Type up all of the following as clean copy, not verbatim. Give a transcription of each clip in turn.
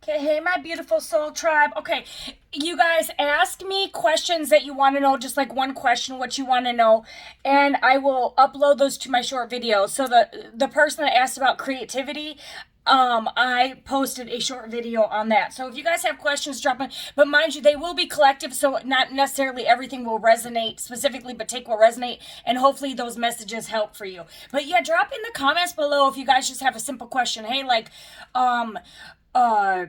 Okay, hey, my beautiful soul tribe. Okay, you guys ask me questions that you want to know, just like one question, what you want to know, and I will upload those to my short video. So the person that asked about creativity, I posted a short video on that. So if you guys have questions, drop them. But mind you, they will be collective, so not necessarily everything will resonate specifically, but take what resonate, and hopefully those messages help for you. But yeah, drop in the comments below if you guys just have a simple question. Hey, like, uh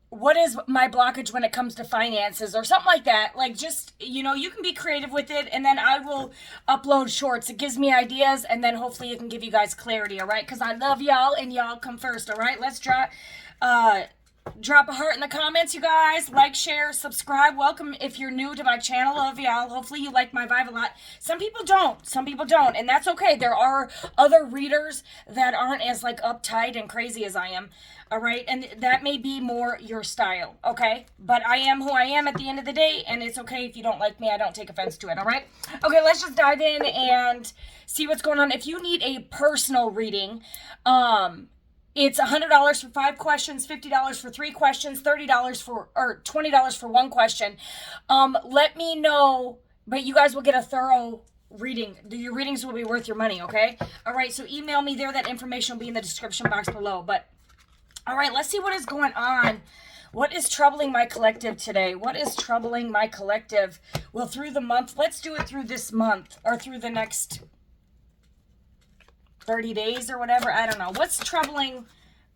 what is my blockage when it comes to finances or something like that. Like, just, you can be creative with it, and then I will upload shorts. It gives me ideas, and then hopefully it can give you guys clarity. All right, because I love y'all and y'all come first. All right, let's drop a heart in the comments, you guys. Like, share, subscribe. Welcome if you're new to my channel. Love y'all. Hopefully you like my vibe a lot. Some people don't, and that's okay. There are other readers that aren't as like uptight and crazy as I am. All right, and that may be more your style, okay? But I am who I am at the end of the day, and it's okay if you don't like me. I don't take offense to it, all right? Okay, let's just dive in and see what's going on. If you need a personal reading, it's $100 for 5 questions, $50 for 3 questions, $20 for 1 question. Let me know, but you guys will get a thorough reading. Your readings will be worth your money, okay? All right, so email me there. That information will be in the description box below. But all right, let's see what is going on. What is troubling my collective today? What is troubling my collective? Well, through the month, let's do it through this month or through the next 30 days or whatever. I don't know. What's troubling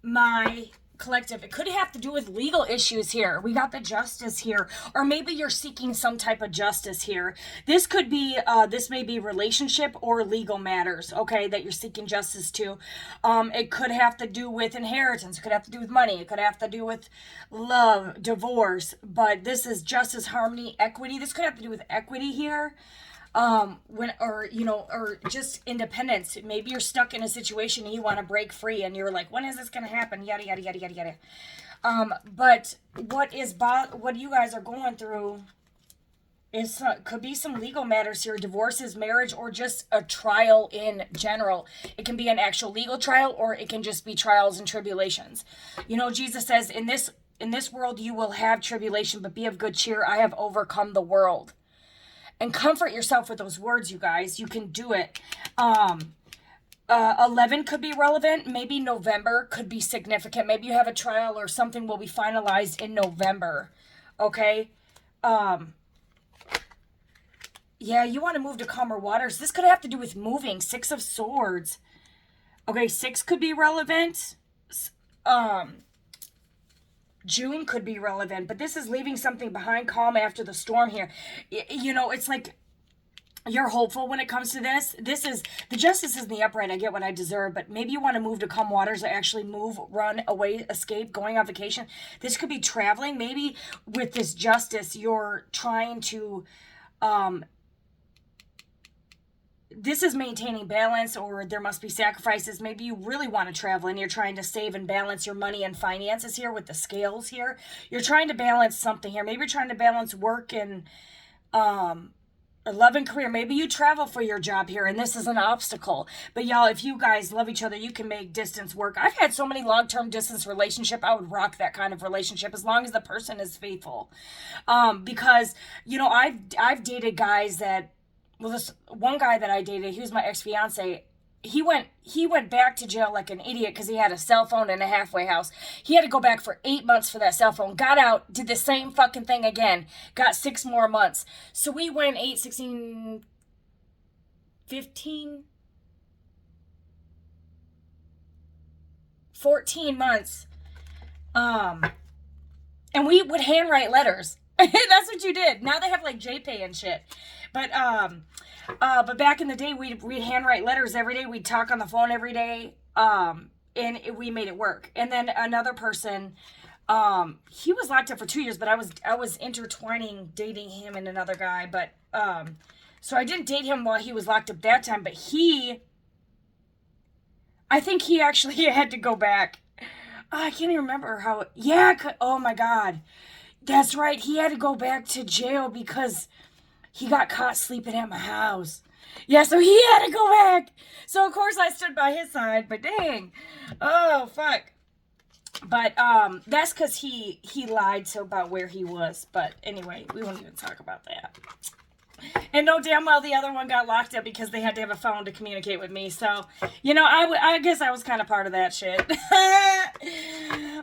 my collective? It could have to do with legal issues here. We got the justice here, or maybe you're seeking some type of justice here. This could be this may be relationship or legal matters, okay, that you're seeking justice to. It could have to do with inheritance. It could have to do with money. It could have to do with love, divorce. But this is justice, harmony, equity. This could have to do with equity here. Or just independence. Maybe you're stuck in a situation and you want to break free, and you're like, when is this going to happen? Yada, yada, yada, yada, yada. But what you guys are going through is, could be some legal matters here. Divorces, marriage, or just a trial in general. It can be an actual legal trial, or it can just be trials and tribulations. Jesus says, in this world you will have tribulation, but be of good cheer. I have overcome the world. And comfort yourself with those words, you guys. You can do it. 11 could be relevant. Maybe November could be significant. Maybe you have a trial or something will be finalized in November. Okay? Yeah, you want to move to calmer waters. This could have to do with moving. 6 of Swords. Okay, 6 could be relevant. June could be relevant, but this is leaving something behind, calm after the storm here. It's like you're hopeful when it comes to this. This is, the justice is in the upright. I get what I deserve, but maybe you want to move to calm waters, or actually move, run away, escape, going on vacation. This could be traveling. Maybe with this justice, you're trying to, this is maintaining balance, or there must be sacrifices. Maybe you really want to travel and you're trying to save and balance your money and finances here with the scales here. You're trying to balance something here. Maybe you're trying to balance work and love and career. Maybe you travel for your job here and this is an obstacle. But y'all, if you guys love each other, you can make distance work. I've had so many long-term distance relationship. I would rock that kind of relationship as long as the person is faithful. Because, I've dated guys that, well, this one guy that I dated, he was my ex-fiance. He went back to jail like an idiot because he had a cell phone in a halfway house. He had to go back for 8 months for that cell phone. Got out, did the same fucking thing again. Got 6 more months. So we went 8, 16, 15, 14 months. And we would handwrite letters. That's what you did. Now they have like JPay and shit. But back in the day, we'd handwrite letters every day. We'd talk on the phone every day. And we made it work. And then another person, he was locked up for 2 years, but I was intertwining dating him and another guy. But, so I didn't date him while he was locked up that time, but I think he actually had to go back. I can't even remember how, oh my God. That's right. He had to go back to jail because he got caught sleeping at my house. Yeah, so he had to go back. So, of course, I stood by his side, but dang. Oh, fuck. But that's because he lied so about where he was. But anyway, we won't even talk about that. And no damn well the other one got locked up because they had to have a phone to communicate with me. So, I guess I was kind of part of that shit.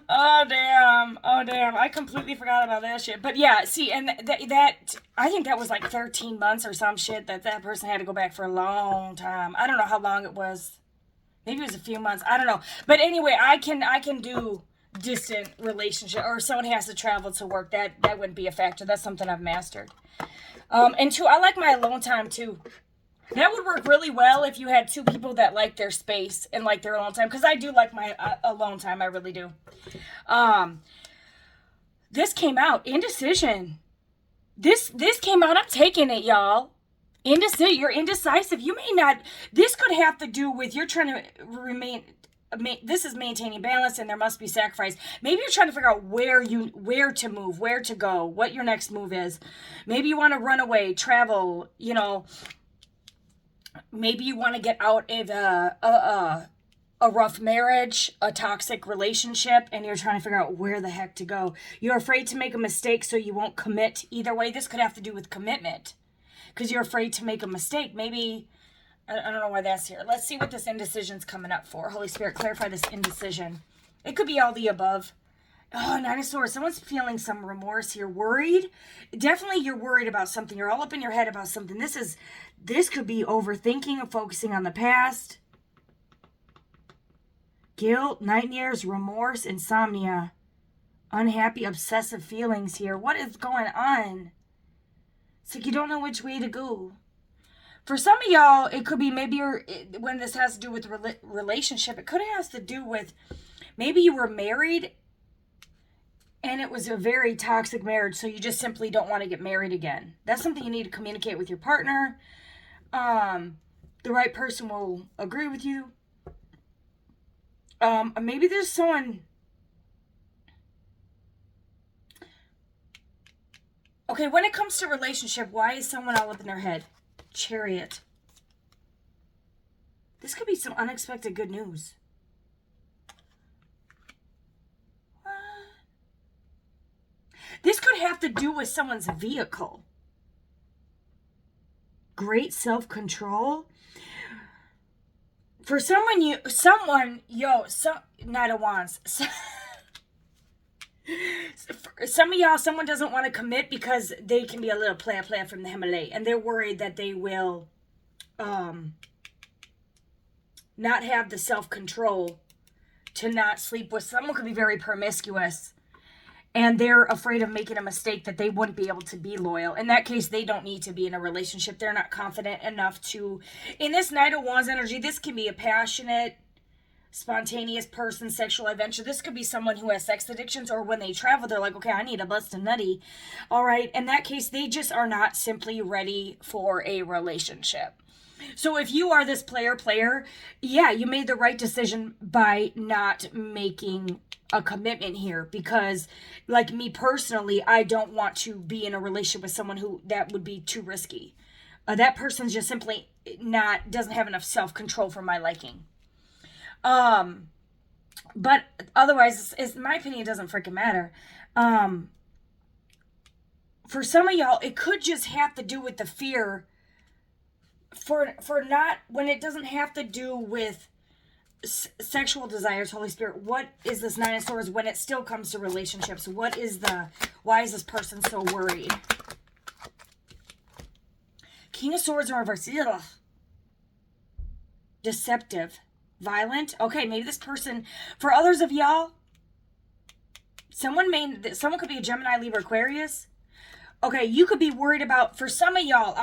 Oh, damn. Oh, damn. I completely forgot about that shit. But yeah, see, and that I think that was like 13 months or some shit that person had to go back for a long time. I don't know how long it was. Maybe it was a few months. I don't know. But anyway, I can do distant relationship, or someone has to travel to work. That wouldn't be a factor. That's something I've mastered. And two, I like my alone time too. That would work really well if you had two people that like their space and like their alone time. Because I do like my alone time. I really do. This came out. Indecision. This came out. I'm taking it, y'all. Indecisive. You're indecisive. You may not. This could have to do with you're trying to remain. This is maintaining balance, and there must be sacrifice. Maybe you're trying to figure out where to move, where to go, what your next move is. Maybe you want to run away, travel. Maybe you want to get out of a rough marriage, a toxic relationship, and you're trying to figure out where the heck to go. You're afraid to make a mistake, so you won't commit. Either way, this could have to do with commitment, because you're afraid to make a mistake. Maybe. I don't know why that's here. Let's see what this indecision's coming up for. Holy Spirit, clarify this indecision. It could be all the above. Oh, Nine of Swords. Someone's feeling some remorse here. Worried? Definitely you're worried about something. You're all up in your head about something. This could be overthinking and focusing on the past. Guilt, nightmares, remorse, insomnia. Unhappy, obsessive feelings here. What is going on? It's like you don't know which way to go. For some of y'all, it could be maybe when this has to do with relationship, it could have to do with maybe you were married and it was a very toxic marriage, so you just simply don't want to get married again. That's something you need to communicate with your partner. The right person will agree with you. Maybe there's someone. Okay, when it comes to relationship, why is someone all up in their head? Chariot. This could be some unexpected good news. This could have to do with someone's vehicle. Great self-control. For Knight of Wands. Some of y'all, someone doesn't want to commit because they can be a little player from the Himalaya, and they're worried that they will not have the self-control to not sleep with. Someone could be very promiscuous, and they're afraid of making a mistake that they wouldn't be able to be loyal. In that case, they don't need to be in a relationship. They're not confident enough to. In this Knight of Wands energy, this can be a passionate, spontaneous person, sexual adventure. This could be someone who has sex addictions, or when they travel, they're like, okay, I need a bust a nutty. All right. In that case, they just are not simply ready for a relationship. So if you are this player, yeah, you made the right decision by not making a commitment here, because like me personally, I don't want to be in a relationship with someone who that would be too risky. That person's just simply doesn't have enough self-control for my liking. But otherwise, in my opinion, it doesn't freaking matter. For some of y'all, it could just have to do with the fear for not, when it doesn't have to do with sexual desires. Holy Spirit, what is this Nine of Swords when it still comes to relationships? Why is this person so worried? King of Swords in reverse. Ugh. Deceptive. Violent. Okay, maybe this person, for others of y'all, someone could be a Gemini, Libra, Aquarius. Okay, you could be worried about, for some of y'all,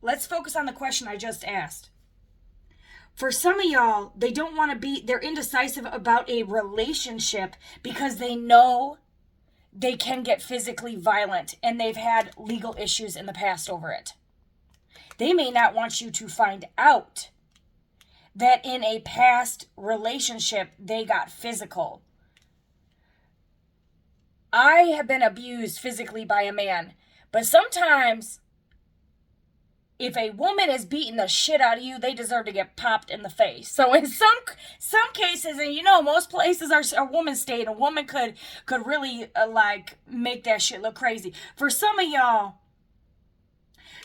let's focus on the question I just asked. For some of y'all, they're indecisive about a relationship because they know they can get physically violent and they've had legal issues in the past over it. They may not want you to find out that in a past relationship, they got physical. I have been abused physically by a man, but sometimes if a woman is beating the shit out of you, they deserve to get popped in the face. So in some cases, and you know, most places are a woman's state, a woman could really like make that shit look crazy. For some of y'all,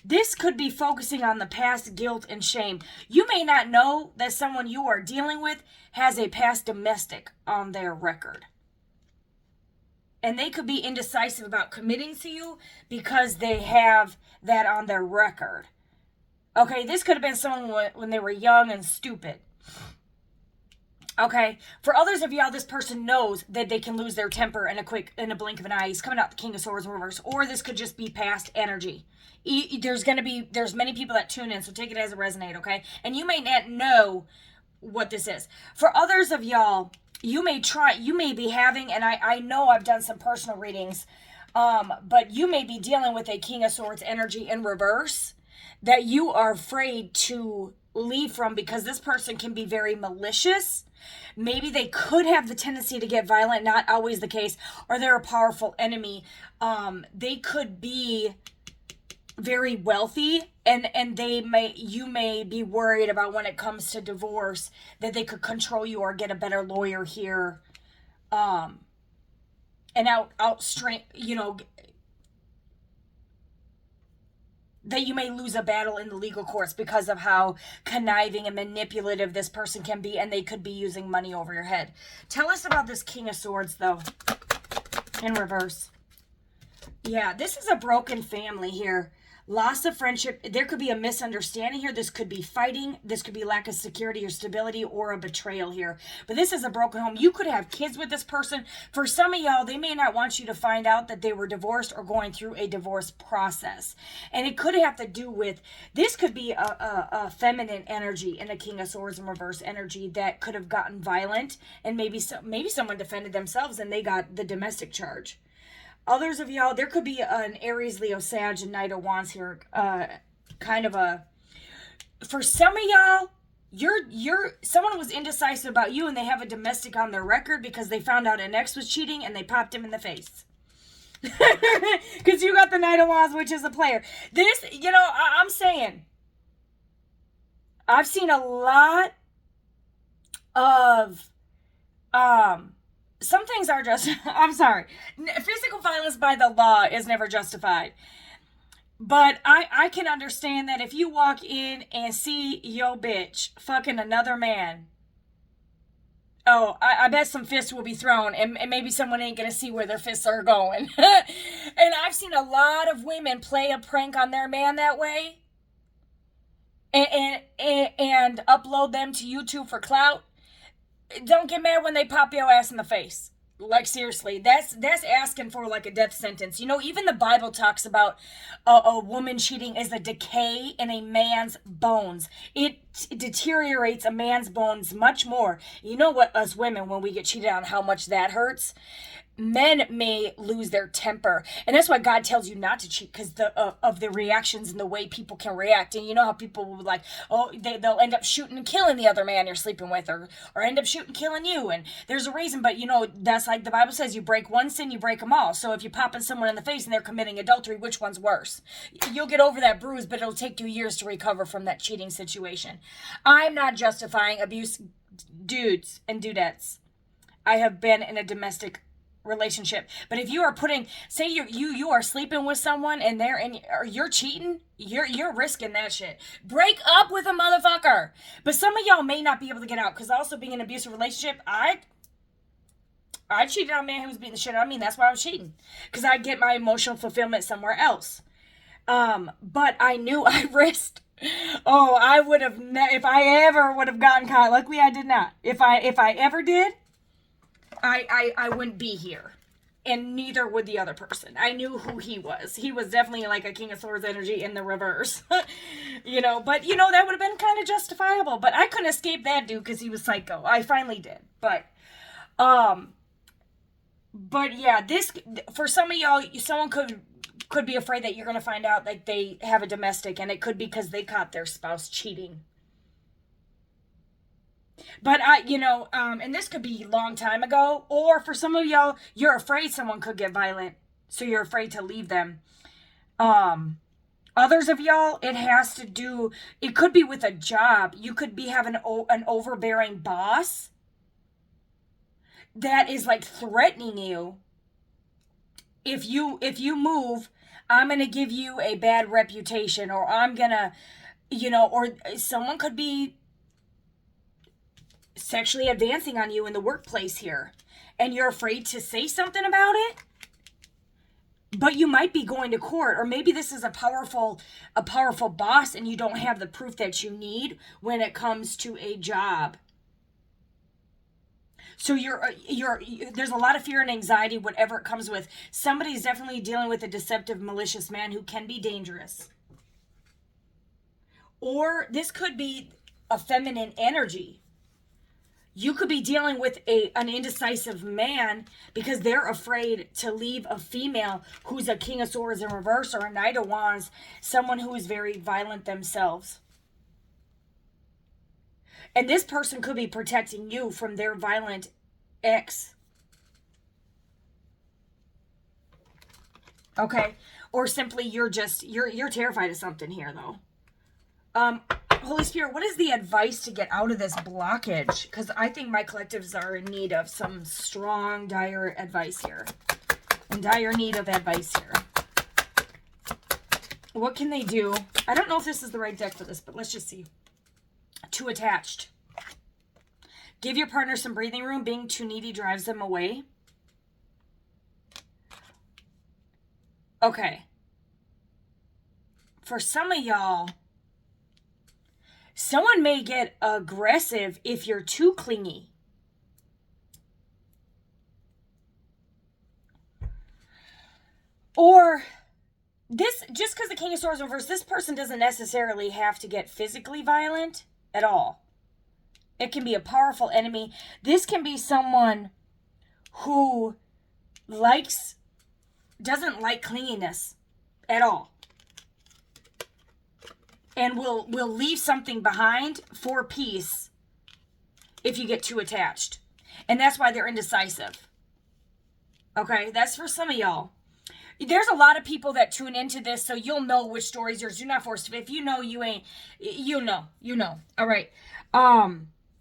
this could be focusing on the past guilt and shame. You may not know that someone you are dealing with has a past domestic on their record. And they could be indecisive about committing to you because they have that on their record. Okay, this could have been someone when they were young and stupid. Okay, for others of y'all, this person knows that they can lose their temper in a blink of an eye. He's coming out the King of Swords in reverse. Or this could just be past energy. There's many people that tune in, so take it as a resonate, okay? And you may not know what this is. For others of y'all, you may be having, and I know I've done some personal readings, but you may be dealing with a King of Swords energy in reverse that you are afraid to leave from because this person can be very malicious. Maybe they could have the tendency to get violent, not always the case, or they're a powerful enemy. They could be very wealthy, and you may be worried about when it comes to divorce that they could control you or get a better lawyer here, and that you may lose a battle in the legal courts because of how conniving and manipulative this person can be, and they could be using money over your head. Tell us about this King of Swords, though, in reverse. Yeah, this is a broken family here. Loss of friendship. There could be a misunderstanding here. This could be fighting. This could be lack of security or stability or a betrayal here. But this is a broken home. You could have kids with this person. For some of y'all, they may not want you to find out that they were divorced or going through a divorce process. And it could have to do with, this could be a feminine energy in a King of Swords in reverse energy that could have gotten violent. And maybe someone defended themselves and they got the domestic charge. Others of y'all, there could be an Aries, Leo, Sag, and Knight of Wands here. For some of y'all, someone was indecisive about you and they have a domestic on their record because they found out an ex was cheating and they popped him in the face. Because you got the Knight of Wands, which is a player. This, I'm saying, I've seen a lot of, some things are just, I'm sorry, physical violence by the law is never justified. But I can understand that if you walk in and see yo bitch fucking another man, I bet some fists will be thrown, and maybe someone ain't gonna see where their fists are going. And I've seen a lot of women play a prank on their man that way and upload them to YouTube for clout. Don't get mad when they pop your ass in the face. Like, seriously, that's asking for like a death sentence. Even the Bible talks about a woman cheating as a decay in a man's bones. It deteriorates a man's bones much more. You know what, us women, when we get cheated on, how much that hurts? Men may lose their temper, and that's why God tells you not to cheat, because of the reactions and the way people can react. And you know how people will like, they'll end up shooting and killing the other man you're sleeping with, or end up shooting and killing you, and there's a reason. But that's like the Bible says, you break one sin, you break them all. So if you're popping someone in the face and they're committing adultery, which one's worse? You'll get over that bruise, but it'll take you years to recover from that cheating situation. I'm not justifying abuse, dudes and dudettes. I have been in a domestic relationship, but if you are say you are sleeping with someone and you're cheating, you're risking that shit. Break up with a motherfucker. But some of y'all may not be able to get out, because also being in an abusive relationship, I cheated on a man who was beating the shit out of me. That's why I was cheating, because I get my emotional fulfillment somewhere else. But I knew I risked. I would have if I ever would have gotten caught. Luckily, I did not. If I ever did, I wouldn't be here, and neither would the other person. I knew who he was. He was definitely like a King of Swords energy in the reverse. But that would have been kind of justifiable, but I couldn't escape that dude because he was psycho. I finally did. But yeah, this, for some of y'all, someone could be afraid that you're going to find out like they have a domestic, and it could be because they caught their spouse cheating. But and this could be a long time ago, or for some of y'all, you're afraid someone could get violent, so you're afraid to leave them. Others of y'all, it has to do, it could be with a job. You could be having an overbearing boss that is like threatening you. If you move, I'm going to give you a bad reputation, or I'm going to, or someone could be sexually advancing on you in the workplace here, and you're afraid to say something about it. But you might be going to court, or maybe this is a powerful boss and you don't have the proof that you need when it comes to a job. So there's a lot of fear and anxiety, whatever it comes with. Somebody's definitely dealing with a deceptive, malicious man who can be dangerous. Or this could be a feminine energy. You could be dealing with an indecisive man because they're afraid to leave a female who's a King of Swords in reverse or a Knight of Wands, someone who is very violent themselves. And this person could be protecting you from their violent ex. Okay? Or simply you're terrified of something here, though. Holy Spirit, what is the advice to get out of this blockage? Because I think my collectives are in need of some strong, dire advice here. In dire need of advice here. What can they do? I don't know if this is the right deck for this, but let's just see. Too attached. Give your partner some breathing room. Being too needy drives them away. Okay. For some of y'all, someone may get aggressive if you're too clingy. Or this, just because the King of Swords reverse, this person doesn't necessarily have to get physically violent at all. It can be a powerful enemy. This can be someone who doesn't like clinginess at all. And will leave something behind for peace if you get too attached. And that's why they're indecisive. Okay, that's for some of y'all. There's a lot of people that tune into this, so you'll know which stories yours. Do not force it. If you know, you ain't. You know. All right.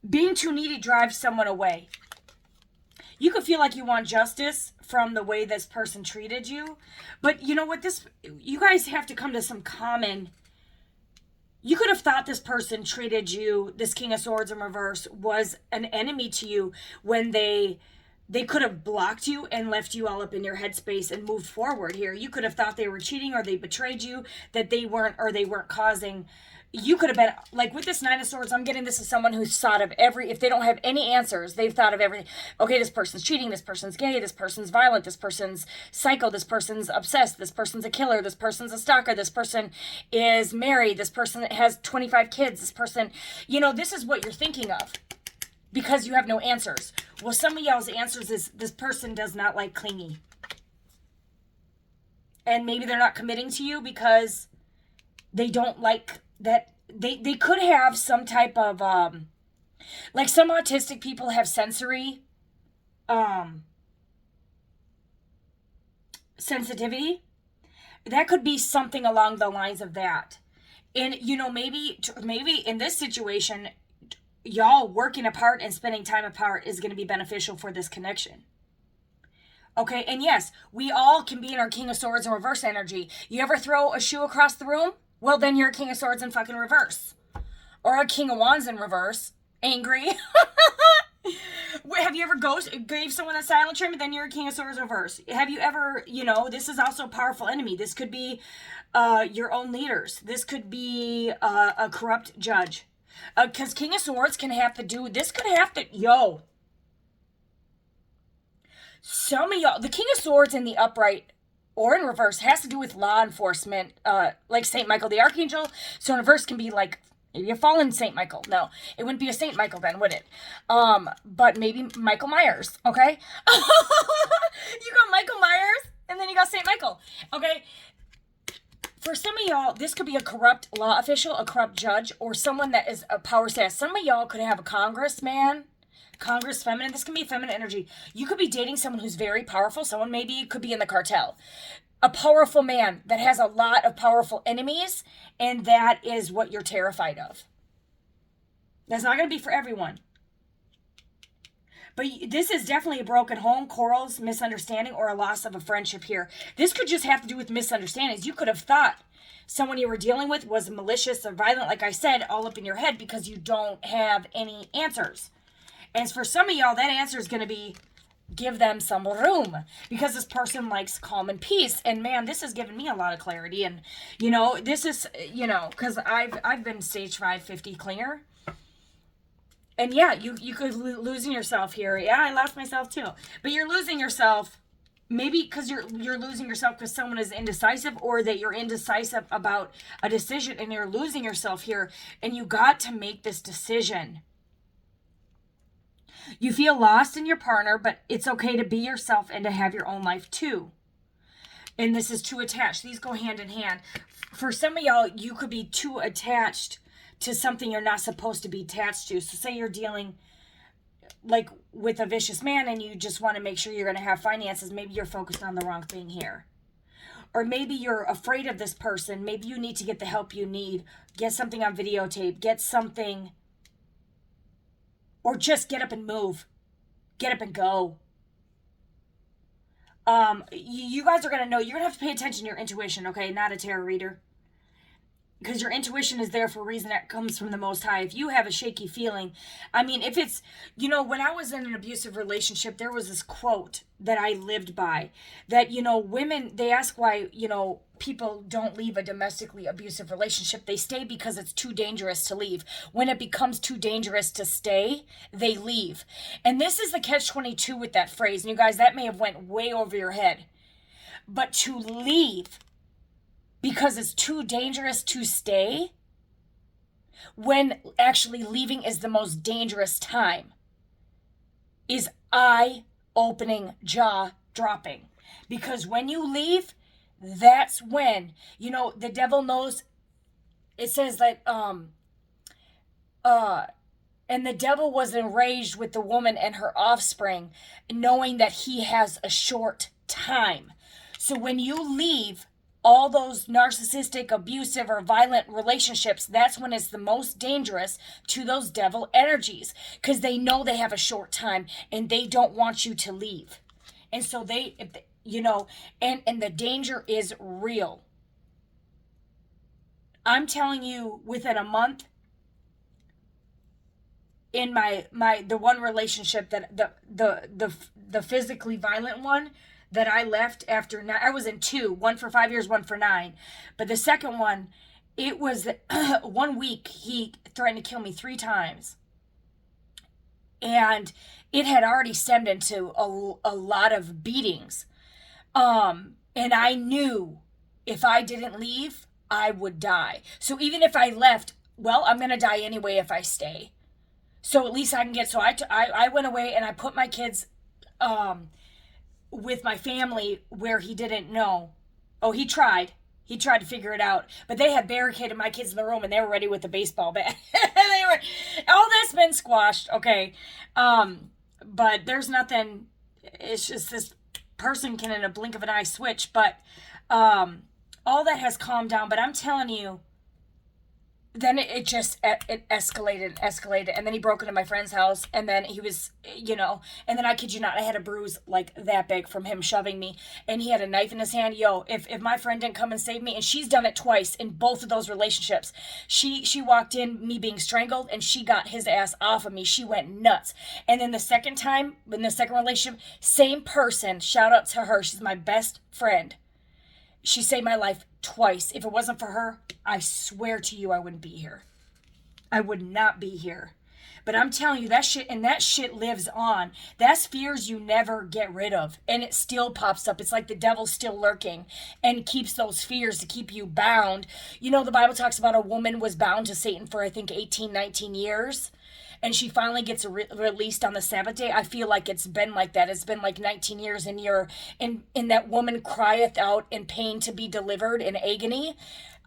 Being too needy drives someone away. You could feel like you want justice from the way this person treated you. But you know what? You guys have to come to some common. You could have thought this person treated you, this King of Swords in reverse, was an enemy to you when they could have blocked you and left you all up in your headspace and moved forward here. You could have thought they were cheating or they betrayed you, that they weren't causing. You could have been, like with this Nine of Swords, I'm getting this as someone who's thought of if they don't have any answers, they've thought of everything. Okay, this person's cheating, this person's gay, this person's violent, this person's psycho, this person's obsessed, this person's a killer, this person's a stalker, this person is married, this person has 25 kids, this person, this is what you're thinking of because you have no answers. Well, some of y'all's answers is this person does not like clingy. And maybe they're not committing to you because they don't like that. They could have some type of like some autistic people have sensory sensitivity. That could be something along the lines of that. And maybe in this situation, y'all working apart and spending time apart is going to be beneficial for this connection. Okay, and yes, we all can be in our King of Swords in reverse energy. You ever throw a shoe across the room? Well, then you're a King of Swords in fucking reverse. Or a King of Wands in reverse. Angry. Have you ever gave someone a silent treatment? Then you're a King of Swords in reverse. Have you ever, this is also a powerful enemy. This could be your own leaders. This could be a corrupt judge. Because King of Swords can have to do, this could have to, some of y'all, the King of Swords in the upright or in reverse has to do with law enforcement, like Saint Michael the Archangel. So in reverse can be like maybe a fallen Saint Michael. No, it wouldn't be a Saint Michael then, would it? But maybe Michael Myers, okay? You got Michael Myers, and then you got Saint Michael, okay? For some of y'all, this could be a corrupt law official, a corrupt judge, or someone that is a power status. Some of y'all could have a congressman, Congress feminine. This can be feminine energy. You could be dating someone who's very powerful. Someone maybe could be in the cartel. a powerful man that has a lot of powerful enemies, and that is what you're terrified of. That's not going to be for everyone. But this is definitely a broken home, quarrels, misunderstanding, or a loss of a friendship here. This could just have to do with misunderstandings. You could have thought someone you were dealing with was malicious or violent, like I said, all up in your head because you don't have any answers. And for some of y'all, that answer is going to be give them some room, because this person likes calm and peace. And man, this has given me a lot of clarity. And, you know, this is, you know, because I've been stage 5, 50 cleaner. And yeah, you could losing yourself here. Yeah, I lost myself too. But you're losing yourself maybe because you're losing yourself because someone is indecisive, or that you're indecisive about a decision and you're losing yourself here, and you got to make this decision. You feel lost in your partner, but it's okay to be yourself and to have your own life too. And this is too attached. These go hand in hand. For some of y'all, you could be too attached to something you're not supposed to be attached to. So say you're dealing like with a vicious man and you just want to make sure you're going to have finances. Maybe you're focused on the wrong thing here. Or maybe you're afraid of this person. Maybe you need to get the help you need. Get something on videotape. Get something. Or just get up and move. Get up and go. You guys are going to know. You're going to have to pay attention to your intuition, okay? Not a tarot reader. Because your intuition is there for a reason that comes from the Most High. If you have a shaky feeling, I mean, if it's, you know, when I was in an abusive relationship, there was this quote that I lived by that, you know, women, they ask why, you know, people don't leave a domestically abusive relationship. They stay because it's too dangerous to leave. When it becomes too dangerous to stay, they leave. And this is the catch-22 with that phrase. And you guys, that may have went way over your head. But to leave because it's too dangerous to stay, when actually leaving is the most dangerous time, is eye-opening, jaw-dropping. Because when you leave, that's when, you know, the devil knows. It says that, and the devil was enraged with the woman and her offspring, knowing that he has a short time. So when you leave all those narcissistic, abusive, or violent relationships, that's when it's the most dangerous to those devil energies, because they know they have a short time and they don't want you to leave. And so they, you know, and the danger is real. I'm telling you, within a month, in the one relationship that the physically violent one that I left after, I was in 2, one for 5 years, one for 9. But the second one, it was 1 week, he threatened to kill me 3 times. And it had already stemmed into a lot of beatings. And I knew if I didn't leave, I would die. So even if I left, well, I'm going to die anyway if I stay. So at least I can get, so I went away and I put my kids, with my family where he didn't know. Oh, he tried to figure it out, but they had barricaded my kids in the room and they were ready with the baseball bat. All that's been squashed. Okay. But there's nothing, it's just this person can in a blink of an eye switch, but, all that has calmed down. But I'm telling you, then it just, it escalated. And then he broke into my friend's house, and then he was, you know, and then I kid you not, I had a bruise like that big from him shoving me, and he had a knife in his hand. Yo, if my friend didn't come and save me, and she's done it twice in both of those relationships. She walked in, me being strangled, and she got his ass off of me. She went nuts. And then the second time, in the second relationship, same person, shout out to her, she's my best friend. She saved my life twice. If it wasn't for her, I swear to you, I wouldn't be here. I would not be here. But I'm telling you, that shit lives on. That's fears you never get rid of. And it still pops up. It's like the devil's still lurking and keeps those fears to keep you bound. You know, the Bible talks about a woman was bound to Satan for, I think, 18, 19 years. And she finally gets released on the Sabbath day. I feel like it's been like that. It's been like 19 years, and you're in that woman crieth out in pain to be delivered, in agony.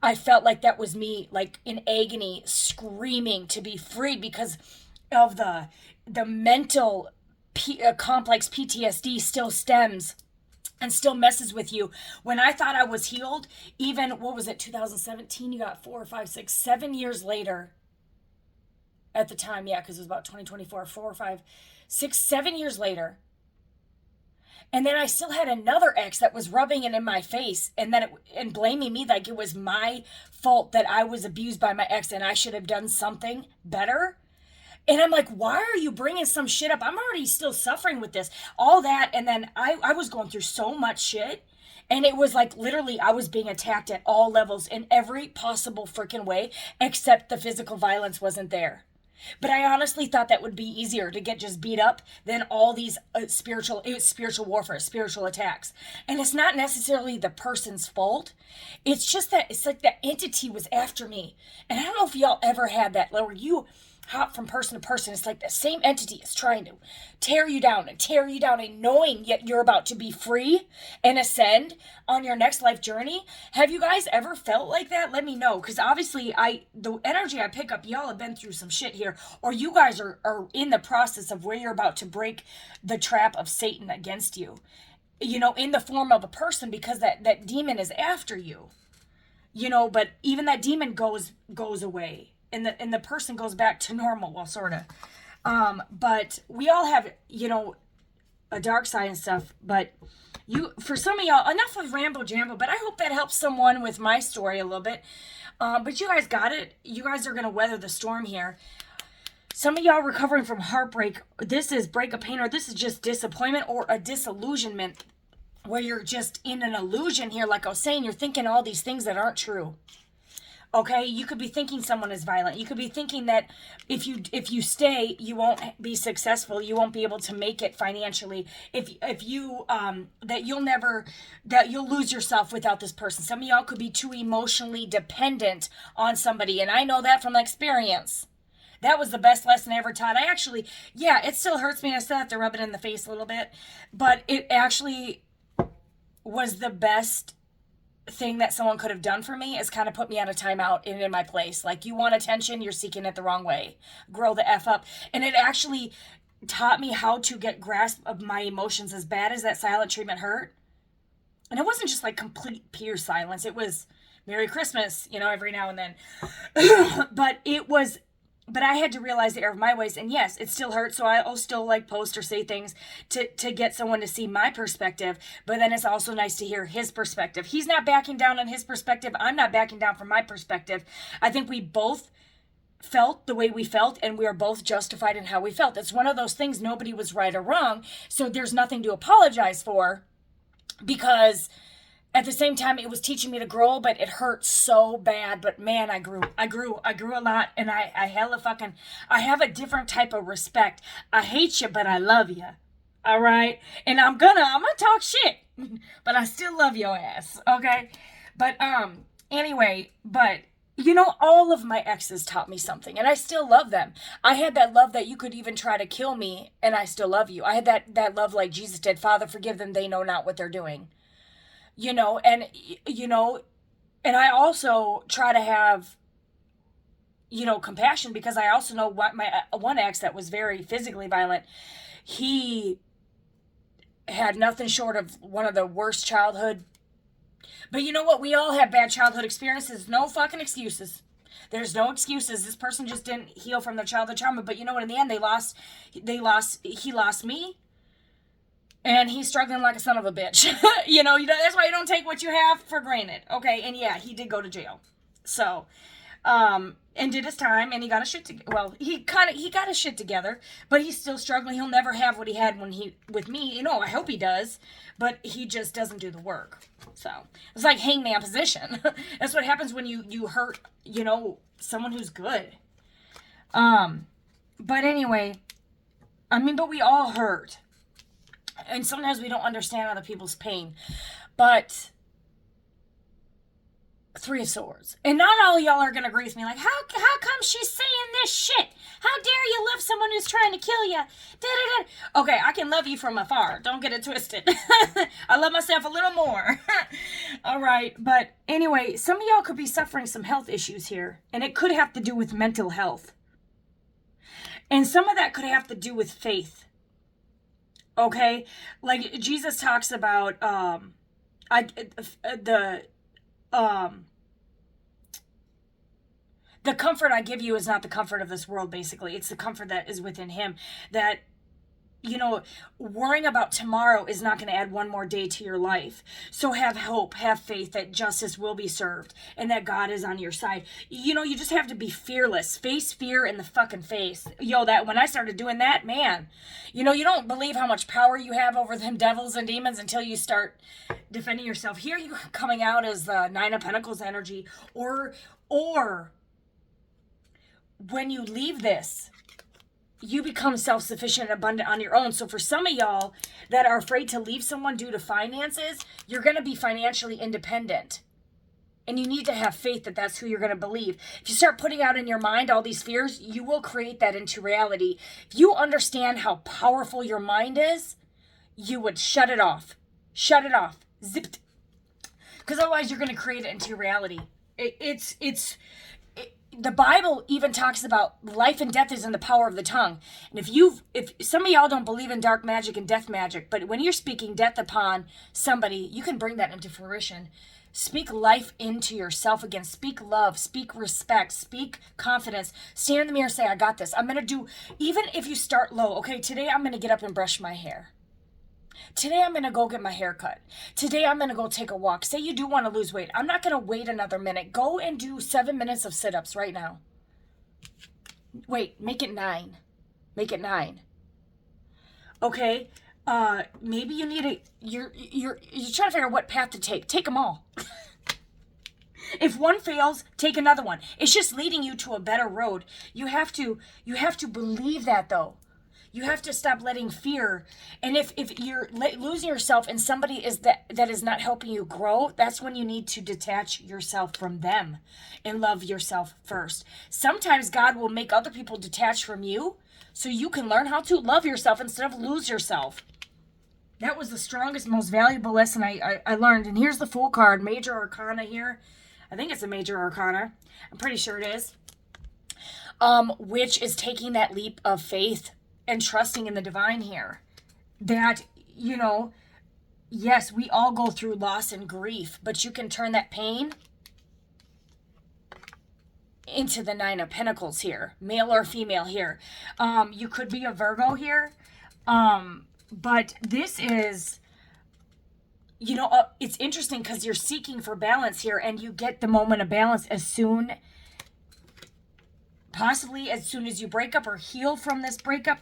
I felt like that was me, like in agony, screaming to be freed because of the mental complex PTSD still stems and still messes with you. When I thought I was healed, even, what was it, 2017? You got 4 or 5, 6, 7 years later at the time. Yeah, because it was about 2024, 4 or 5, 6, 7 years later. And then I still had another ex that was rubbing it in my face and blaming me like it was my fault that I was abused by my ex and I should have done something better. And I'm like, why are you bringing some shit up? I'm already still suffering with this, all that. And then I was going through so much shit. And it was like literally I was being attacked at all levels in every possible freaking way, except the physical violence wasn't there. But I honestly thought that would be easier to get just beat up than all these spiritual warfare, spiritual attacks. And it's not necessarily the person's fault. It's just that it's like that entity was after me. And I don't know if y'all ever had that, where you hop from person to person. It's like the same entity is trying to tear you down and knowing yet you're about to be free and ascend on your next life journey. Have you guys ever felt like that? Let me know, because obviously the energy I pick up, y'all have been through some shit here, or you guys are in the process of where you're about to break the trap of Satan against you, in the form of a person, because that demon is after you, but even that demon goes away. And the person goes back to normal, well, sort of. But we all have, a dark side and stuff. But for some of y'all, enough of ramble jamble. But I hope that helps someone with my story a little bit. But you guys got it. You guys are going to weather the storm here. Some of y'all recovering from heartbreak. This is break of pain, or this is just disappointment or a disillusionment, where you're just in an illusion here. Like I was saying, you're thinking all these things that aren't true. Okay, you could be thinking someone is violent. You could be thinking that if you stay, you won't be successful. You won't be able to make it financially. If you that you'll lose yourself without this person. Some of y'all could be too emotionally dependent on somebody, and I know that from experience. That was the best lesson I ever taught. It still hurts me. I still have to rub it in the face a little bit, but it actually was the best thing that someone could have done for me, is kind of put me on a timeout and in my place. Like, you want attention, you're seeking it the wrong way. Grow the F up. And it actually taught me how to get grasp of my emotions, as bad as that silent treatment hurt. And it wasn't just like complete pure silence. It was Merry Christmas, every now and then. But I had to realize the error of my ways. And yes, it still hurts. So I'll still like post or say things to get someone to see my perspective. But then it's also nice to hear his perspective. He's not backing down on his perspective. I'm not backing down from my perspective. I think we both felt the way we felt, and we are both justified in how we felt. It's one of those things, nobody was right or wrong. So there's nothing to apologize for, because at the same time, it was teaching me to grow, but it hurt so bad. But man, I grew a lot, and I have a different type of respect. I hate you, but I love you. All right. And I'm gonna talk shit, but I still love your ass. Okay. But, anyway, all of my exes taught me something, and I still love them. I had that love that you could even try to kill me, and I still love you. I had that love like Jesus did. Father, forgive them. They know not what they're doing. And I also try to have, compassion, because I also know what my one ex that was very physically violent, he had nothing short of one of the worst childhood. But you know what? We all have bad childhood experiences. No fucking excuses. There's no excuses. This person just didn't heal from their childhood trauma. But you know what? In the end, he lost me. And he's struggling like a son of a bitch. That's why you don't take what you have for granted. Okay, and yeah, he did go to jail. So, and did his time, and he got his shit together. Well, he got his shit together, but he's still struggling. He'll never have what he had with me. I hope he does, but he just doesn't do the work. So, it's like hangman position. That's what happens when you hurt, someone who's good. But anyway, but we all hurt. And sometimes we don't understand other people's pain. But Three of Swords. And not all y'all are going to agree with me. Like, how come she's saying this shit? How dare you love someone who's trying to kill you? Da-da-da. Okay, I can love you from afar. Don't get it twisted. I love myself a little more. All right. But anyway, some of y'all could be suffering some health issues here. And it could have to do with mental health. And some of that could have to do with faith. Okay? Like Jesus talks about I um the comfort I give you is not the comfort of this world, basically. It's the comfort that is within him. That, you know, worrying about tomorrow is not going to add one more day to your life. So have hope, have faith that justice will be served and that God is on your side. You know, you just have to be fearless. Face fear in the fucking face. Yo, that when I started doing that, man, you know, you don't believe how much power you have over them devils and demons until you start defending yourself. Here you coming out as the Nine of Pentacles energy, or when you leave this, you become self-sufficient and abundant on your own. So for some of y'all that are afraid to leave someone due to finances, you're going to be financially independent. And you need to have faith that that's who you're going to believe. If you start putting out in your mind all these fears, you will create that into reality. If you understand how powerful your mind is, you would shut it off. Shut it off. Zipped. Because otherwise you're going to create it into reality. The Bible even talks about life and death is in the power of the tongue. And if some of y'all don't believe in dark magic and death magic, but when you're speaking death upon somebody, you can bring that into fruition. Speak life into yourself again. Speak love, speak respect, speak confidence. Stand in the mirror and say, I got this. I'm going to do, even if you start low, okay, today I'm going to get up and brush my hair. Today I'm going to go get my hair cut. Today I'm going to go take a walk. Say you do want to lose weight. I'm not going to wait another minute. Go and do 7 minutes of sit-ups right now. Wait, make it 9. Make it 9. Okay? Maybe you need you're trying to figure out what path to take. Take them all. If one fails, take another one. It's just leading you to a better road. You have to believe that, though. You have to stop letting fear. And if you're losing yourself and somebody is that is not helping you grow, that's when you need to detach yourself from them and love yourself first. Sometimes God will make other people detach from you so you can learn how to love yourself instead of lose yourself. That was the strongest, most valuable lesson I learned. And here's the Fool card, Major Arcana here. I think it's a Major Arcana. I'm pretty sure it is. Which is taking that leap of faith and trusting in the divine here. That, you know, yes, we all go through loss and grief, but you can turn that pain into the Nine of Pentacles here, male or female here. You could be a Virgo here, but this is, you know, it's interesting because you're seeking for balance here, and you get the moment of balance possibly as soon as you break up or heal from this breakup.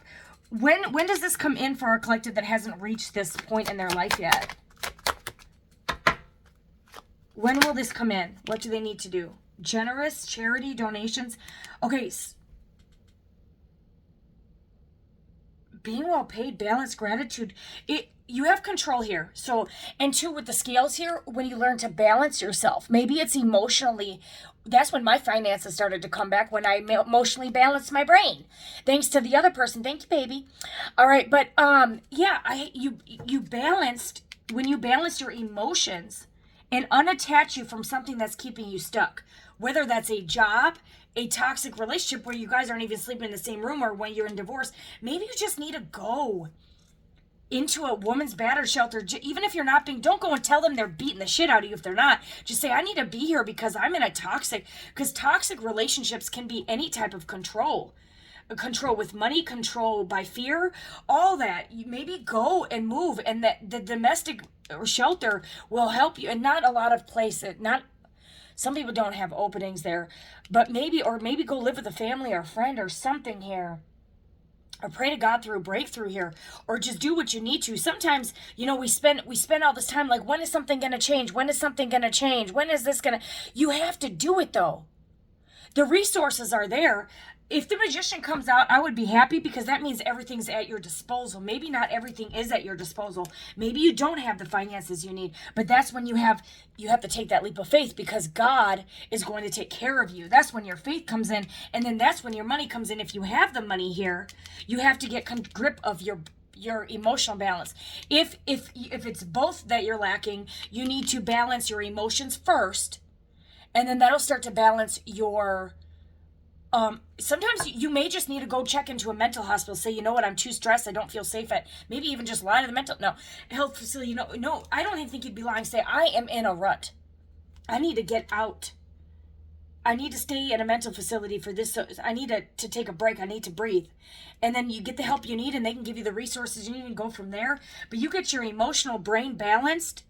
When does this come in for our collective that hasn't reached this point in their life yet? When will this come in? What do they need to do? Generous, charity, donations. Okay. Being well paid, balance, gratitude. You have control here. So, and two, with the scales here, when you learn to balance yourself, maybe it's emotionally, that's when my finances started to come back, when I emotionally balanced my brain. Thanks to the other person. Thank you, baby. All right. But, yeah, you balanced, when you balance your emotions and unattach you from something that's keeping you stuck, whether that's a job, a toxic relationship where you guys aren't even sleeping in the same room, or when you're in divorce, maybe you just need to go into a woman's battered shelter. Even if you're not don't go and tell them they're beating the shit out of you if they're not. Just say, I need to be here because I'm in a because toxic relationships can be any type of control. Control with money, control by fear, all that. You maybe go and move, and that the domestic shelter will help you. And not a lot of places, some people don't have openings there, but maybe go live with a family or a friend or something here. Or pray to God through a breakthrough here, or just do what you need to. Sometimes, you know, we spend all this time like, when is something going to change? When is something going to change? When is this going to... You have to do it, though. The resources are there. If the Magician comes out, I would be happy, because that means everything's at your disposal. Maybe not everything is at your disposal. Maybe you don't have the finances you need, but that's when you have to take that leap of faith, because God is going to take care of you. That's when your faith comes in, and then that's when your money comes in. If you have the money here, you have to get grip of your emotional balance. If it's both that you're lacking, you need to balance your emotions first, and then that'll start to balance your Sometimes you may just need to go check into a mental hospital. Say, you know what, I'm too stressed. I don't feel safe at. Maybe even just lie to the health facility. No, I don't even think you'd be lying. Say, I am in a rut. I need to get out. I need to stay in a mental facility for this. So I need to take a break. I need to breathe. And then you get the help you need, and they can give you the resources you need and go from there. But you get your emotional brain balanced,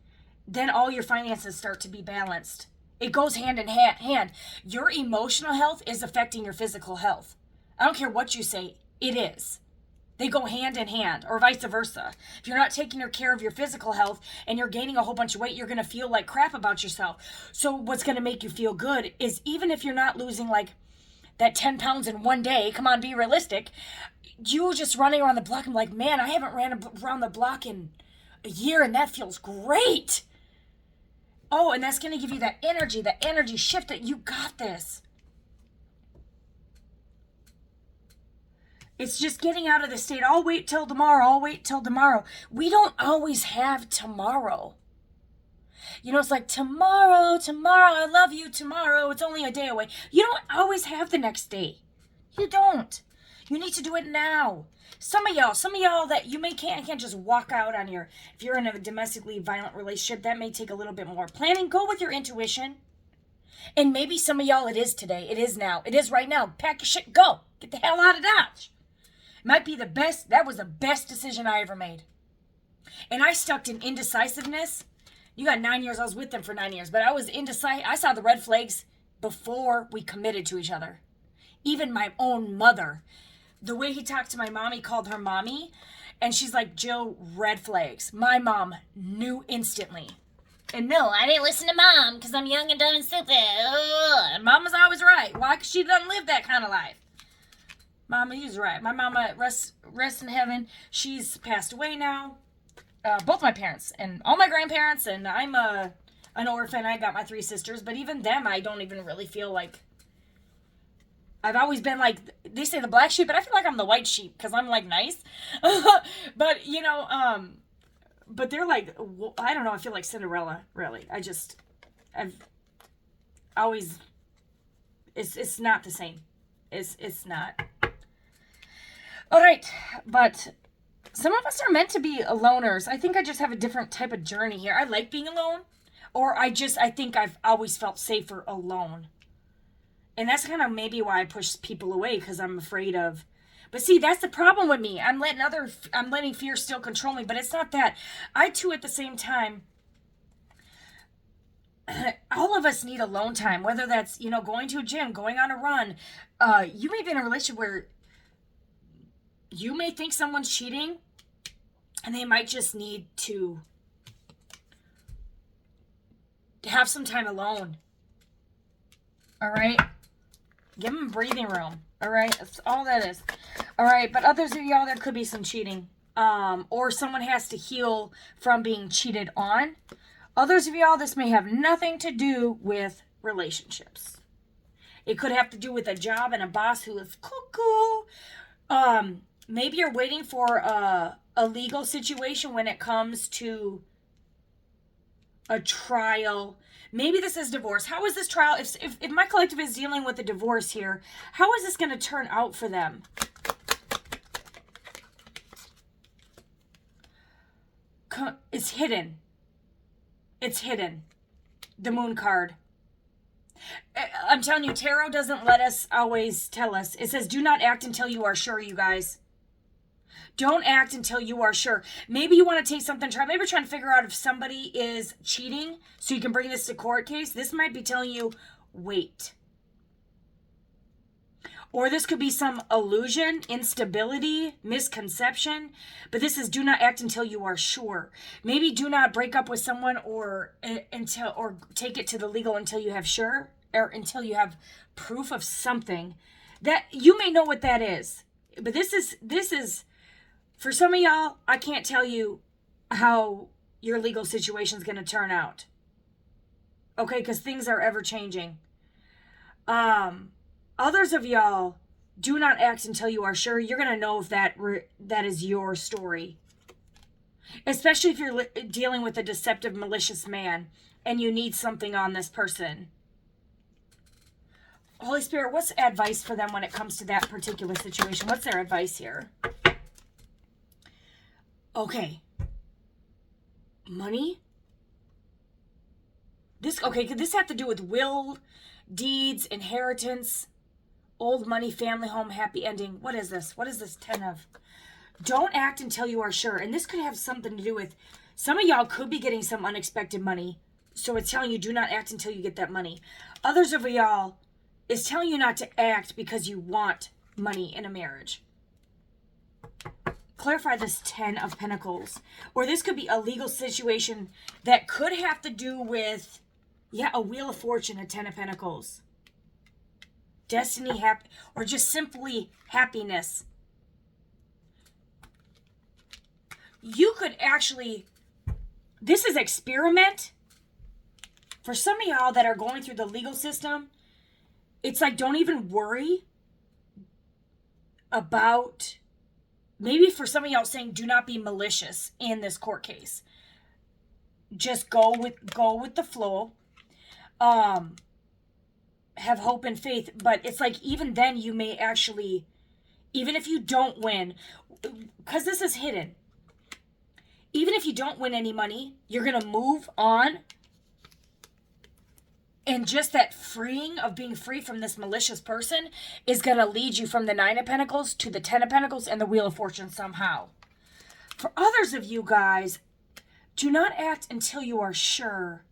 then all your finances start to be balanced. It goes hand in hand. Your emotional health is affecting your physical health. I don't care what you say, it is. They go hand in hand, or vice versa. If you're not taking care of your physical health and you're gaining a whole bunch of weight, you're going to feel like crap about yourself. So what's going to make you feel good is, even if you're not losing like that 10 pounds in one day, come on, be realistic, you just running around the block and like, man, I haven't ran around the block in a year and that feels great. Oh, and that's going to give you that energy shift that you got this. It's just getting out of the state. I'll wait till tomorrow. We don't always have tomorrow. It's like tomorrow, I love you, tomorrow, it's only a day away. You don't always have the next day. You don't. You need to do it now. Some of y'all that you can't just walk out on if you're in a domestically violent relationship, that may take a little bit more planning. Go with your intuition. And maybe some of y'all, it is today. It is now. It is right now. Pack your shit, go. Get the hell out of Dodge. Might be the best. That was the best decision I ever made. And I stuck in indecisiveness. You got 9 years. I was with them for 9 years. But I was indecisive. I saw the red flags before we committed to each other. Even my own mother. The way he talked to my mom, he called her mommy. And she's like, Jill, red flags. My mom knew instantly. And no, I didn't listen to mom because I'm young and dumb and stupid. And mama's always right. Why? Because she doesn't live that kind of life. Mama, you's right. My mama, rest in heaven. She's passed away now. Both my parents and all my grandparents. And I'm an orphan. I got my 3 sisters. But even them, I don't even really feel like... I've always been like, they say the black sheep, but I feel like I'm the white sheep because I'm like nice. But, but they're like, I don't know, I feel like Cinderella, really. I've always, it's not the same. It's not. All right, but some of us are meant to be loners. I think I just have a different type of journey here. I like being alone, or I think I've always felt safer alone. And that's kind of maybe why I push people away, because I'm afraid of... But see, that's the problem with me. I'm letting fear still control me, but it's not that. I, too, at the same time, all of us need alone time, whether that's, going to a gym, going on a run. You may be in a relationship where you may think someone's cheating, and they might just need to have some time alone. All right? Give them breathing room. All right? That's all that is. All right? But others of y'all, there could be some cheating. Or someone has to heal from being cheated on. Others of y'all, this may have nothing to do with relationships. It could have to do with a job and a boss who is cuckoo. Maybe you're waiting for a legal situation when it comes to a trial. Maybe this is divorce. How is this trial? If my collective is dealing with a divorce here, how is this going to turn out for them? It's hidden. It's hidden. The Moon card. I'm telling you, tarot doesn't let us always tell us. It says, do not act until you are sure, you guys. Don't act until you are sure. Maybe you want to take something, maybe you're trying to figure out if somebody is cheating so you can bring this to court case. This might be telling you, wait. Or this could be some illusion, instability, misconception. But this is do not act until you are sure. Maybe do not break up with someone or take it to the legal until you have until you have proof of something. That you may know what that is. But this is for some of y'all, I can't tell you how your legal situation is going to turn out. Okay, because things are ever changing. Others of y'all, do not act until you are sure. You're going to know if that is your story. Especially if you're dealing with a deceptive, malicious man and you need something on this person. Holy Spirit, what's advice for them when it comes to that particular situation? What's their advice here? Okay. Money? Could this have to do with will, deeds, inheritance, old money, family home, happy ending? What is this? What is this 10 of? Don't act until you are sure. And this could have something to do with, some of y'all could be getting some unexpected money. So it's telling you do not act until you get that money. Others of y'all is telling you not to act because you want money in a marriage. Clarify this 10 of Pentacles. Or this could be a legal situation that could have to do with, a Wheel of Fortune, a 10 of Pentacles. Destiny, or just simply happiness. You could actually, this is experiment. For some of y'all that are going through the legal system, it's like, don't even worry about, maybe for some of y'all saying, do not be malicious in this court case. Just go with the flow. Have hope and faith. But it's like, even then you may actually, even if you don't win, because this is hidden. Even if you don't win any money, you're going to move on. And just that freeing of being free from this malicious person is going to lead you from the 9 of Pentacles to the 10 of Pentacles and the Wheel of Fortune somehow. For others of you guys, do not act until you are sure.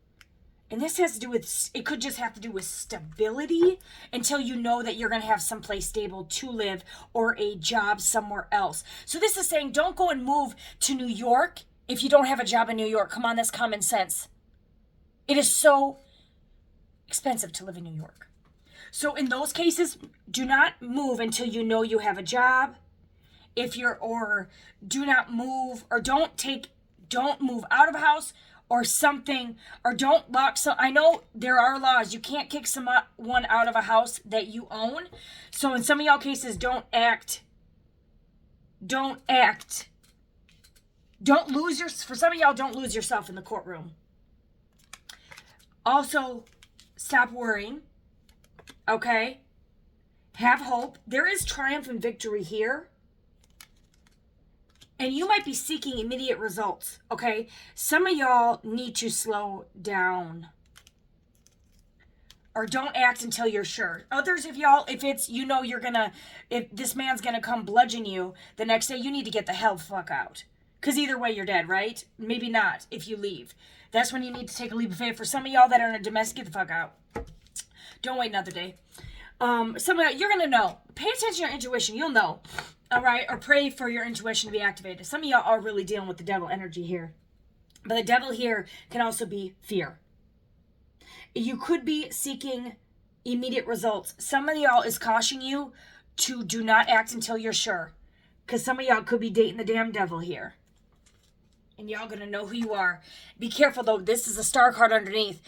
And this has to do with, it could just have to do with stability until you know that you're going to have someplace stable to live or a job somewhere else. So this is saying, don't go and move to New York if you don't have a job in New York. Come on, that's common sense. It is so expensive to live in New York. So in those cases, do not move until you know you have a job. Or do not move, or don't move out of a house or something, or don't lock I know there are laws. You can't kick someone out of a house that you own. So in some of y'all cases, don't act. For some of y'all, don't lose yourself in the courtroom. Also, stop worrying. Okay? Have hope. There is triumph and victory here. And you might be seeking immediate results, okay? Some of y'all need to slow down. Or don't act until you're sure. Others of y'all, if this man's gonna come bludgeon you the next day, you need to get the hell fuck out. Because either way, you're dead, right? Maybe not if you leave. That's when you need to take a leap of faith. For some of y'all that are in a domestic, get the fuck out. Don't wait another day. Some of y'all, you're gonna know. Pay attention to your intuition. You'll know. All right, or pray for your intuition to be activated. Some of y'all are really dealing with the devil energy here. But the devil here can also be fear. You could be seeking immediate results. Some of y'all is cautioning you to do not act until you're sure. Because some of y'all could be dating the damn devil here. And y'all gonna know who you are. Be careful though. This is a star card underneath.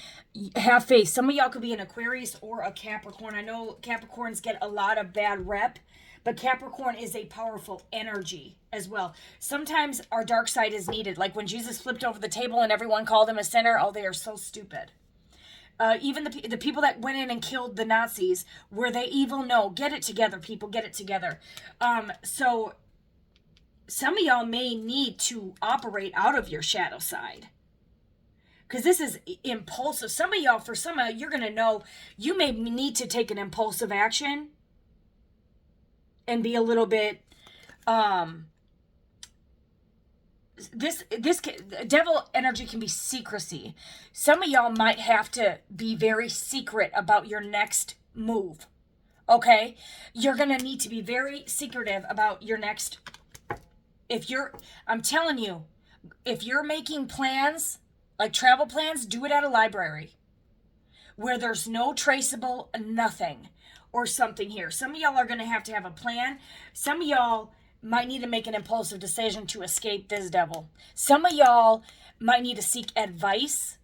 Have faith. Some of y'all could be an Aquarius or a Capricorn. I know Capricorns get a lot of bad rep. But Capricorn is a powerful energy as well. Sometimes our dark side is needed. Like when Jesus flipped over the table and everyone called him a sinner. Oh, they are so stupid. Even the people that went in and killed the Nazis, were they evil? No. Get it together, people. Get it together. So some of y'all may need to operate out of your shadow side. Because this is impulsive. Some of y'all, you're going to know you may need to take an impulsive action. And be a little bit, this devil energy can be secrecy. Some of y'all might have to be very secret about your next move. Okay? You're going to need to be very secretive about your next, I'm telling you, if you're making plans, like travel plans, do it at a library where there's no traceable nothing. Or something here. Some of y'all are going to have a plan. Some of y'all might need to make an impulsive decision to escape this devil. Some of y'all might need to seek advice.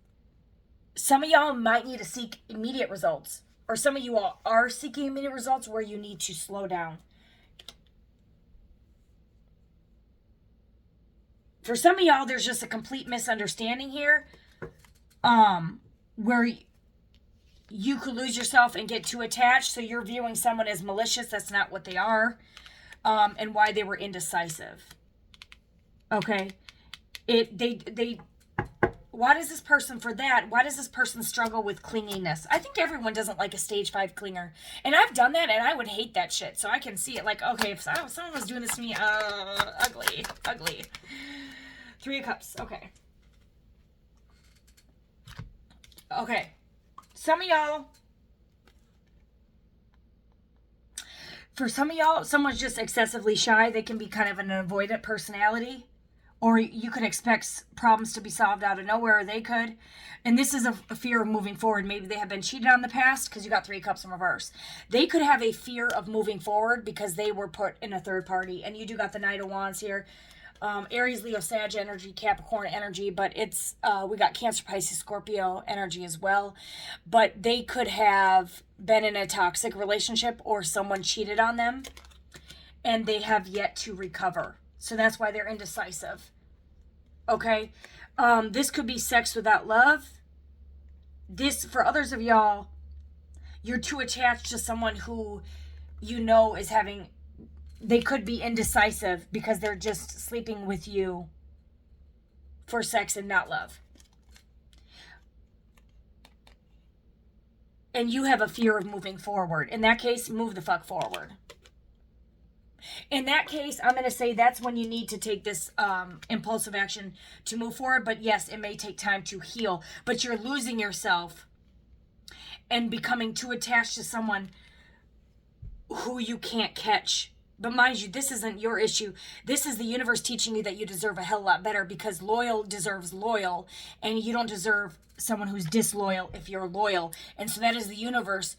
Some of y'all might need to seek immediate results. Or some of you all are seeking immediate results where you need to slow down. For some of y'all, there's just a complete misunderstanding here. Where you could lose yourself and get too attached. So you're viewing someone as malicious. That's not what they are. And why they were indecisive. Okay. Why does this person why does this person struggle with clinginess? I think everyone doesn't like a stage 5 clinger. And I've done that, and I would hate that shit. So I can see it like, okay, if someone was doing this to me, ugly. 3 of Cups. Okay. Okay. Some of y'all, someone's just excessively shy. They can be kind of an avoidant personality. Or you could expect problems to be solved out of nowhere, or they could. And this is a fear of moving forward. Maybe they have been cheated on in the past, because you got 3 Cups in reverse. They could have a fear of moving forward because they were put in a third party. And you do got the Knight of Wands here. Aries, Leo, Sag energy, Capricorn energy, but it's we got Cancer, Pisces, Scorpio energy as well. But they could have been in a toxic relationship, or someone cheated on them, and they have yet to recover. So that's why they're indecisive. Okay? This could be sex without love. This, for others of y'all, you're too attached to someone who you know is having... They could be indecisive because they're just sleeping with you for sex and not love. And you have a fear of moving forward. In that case, move the fuck forward. In that case, I'm going to say that's when you need to take this impulsive action to move forward. But yes, it may take time to heal. But you're losing yourself and becoming too attached to someone who you can't catch. But mind you, this isn't your issue. This is the universe teaching you that you deserve a hell lot better, because loyal deserves loyal, and you don't deserve someone who's disloyal if you're loyal. And so that is the universe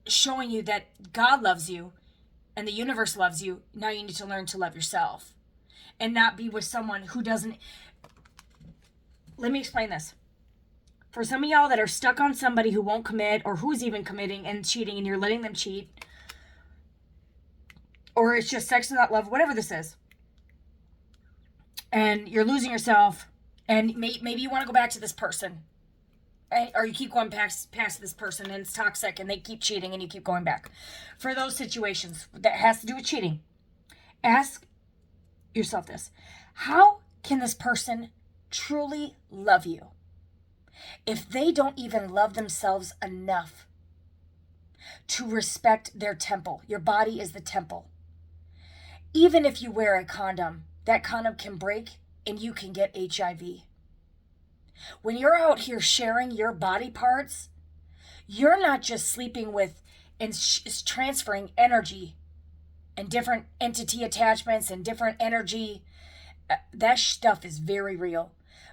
showing you that God loves you and the universe loves you. Now you need to learn to love yourself and not be with someone who doesn't. Let me explain this. For some of y'all that are stuck on somebody who won't commit, or who's even committing and cheating, and you're letting them cheat, or it's just sex without love, whatever this is, and you're losing yourself, and maybe you want to go back to this person, right? Or you keep going past this person, and it's toxic, and they keep cheating, and you keep going back. For those situations that has to do with cheating, ask yourself this: how can this person truly love you if they don't even love themselves enough to respect their temple? Your body is the temple. Even if you wear a condom, that condom can break and you can get HIV. When you're out here sharing your body parts, you're not just sleeping with and transferring energy and different entity attachments and different energy. That stuff is very real.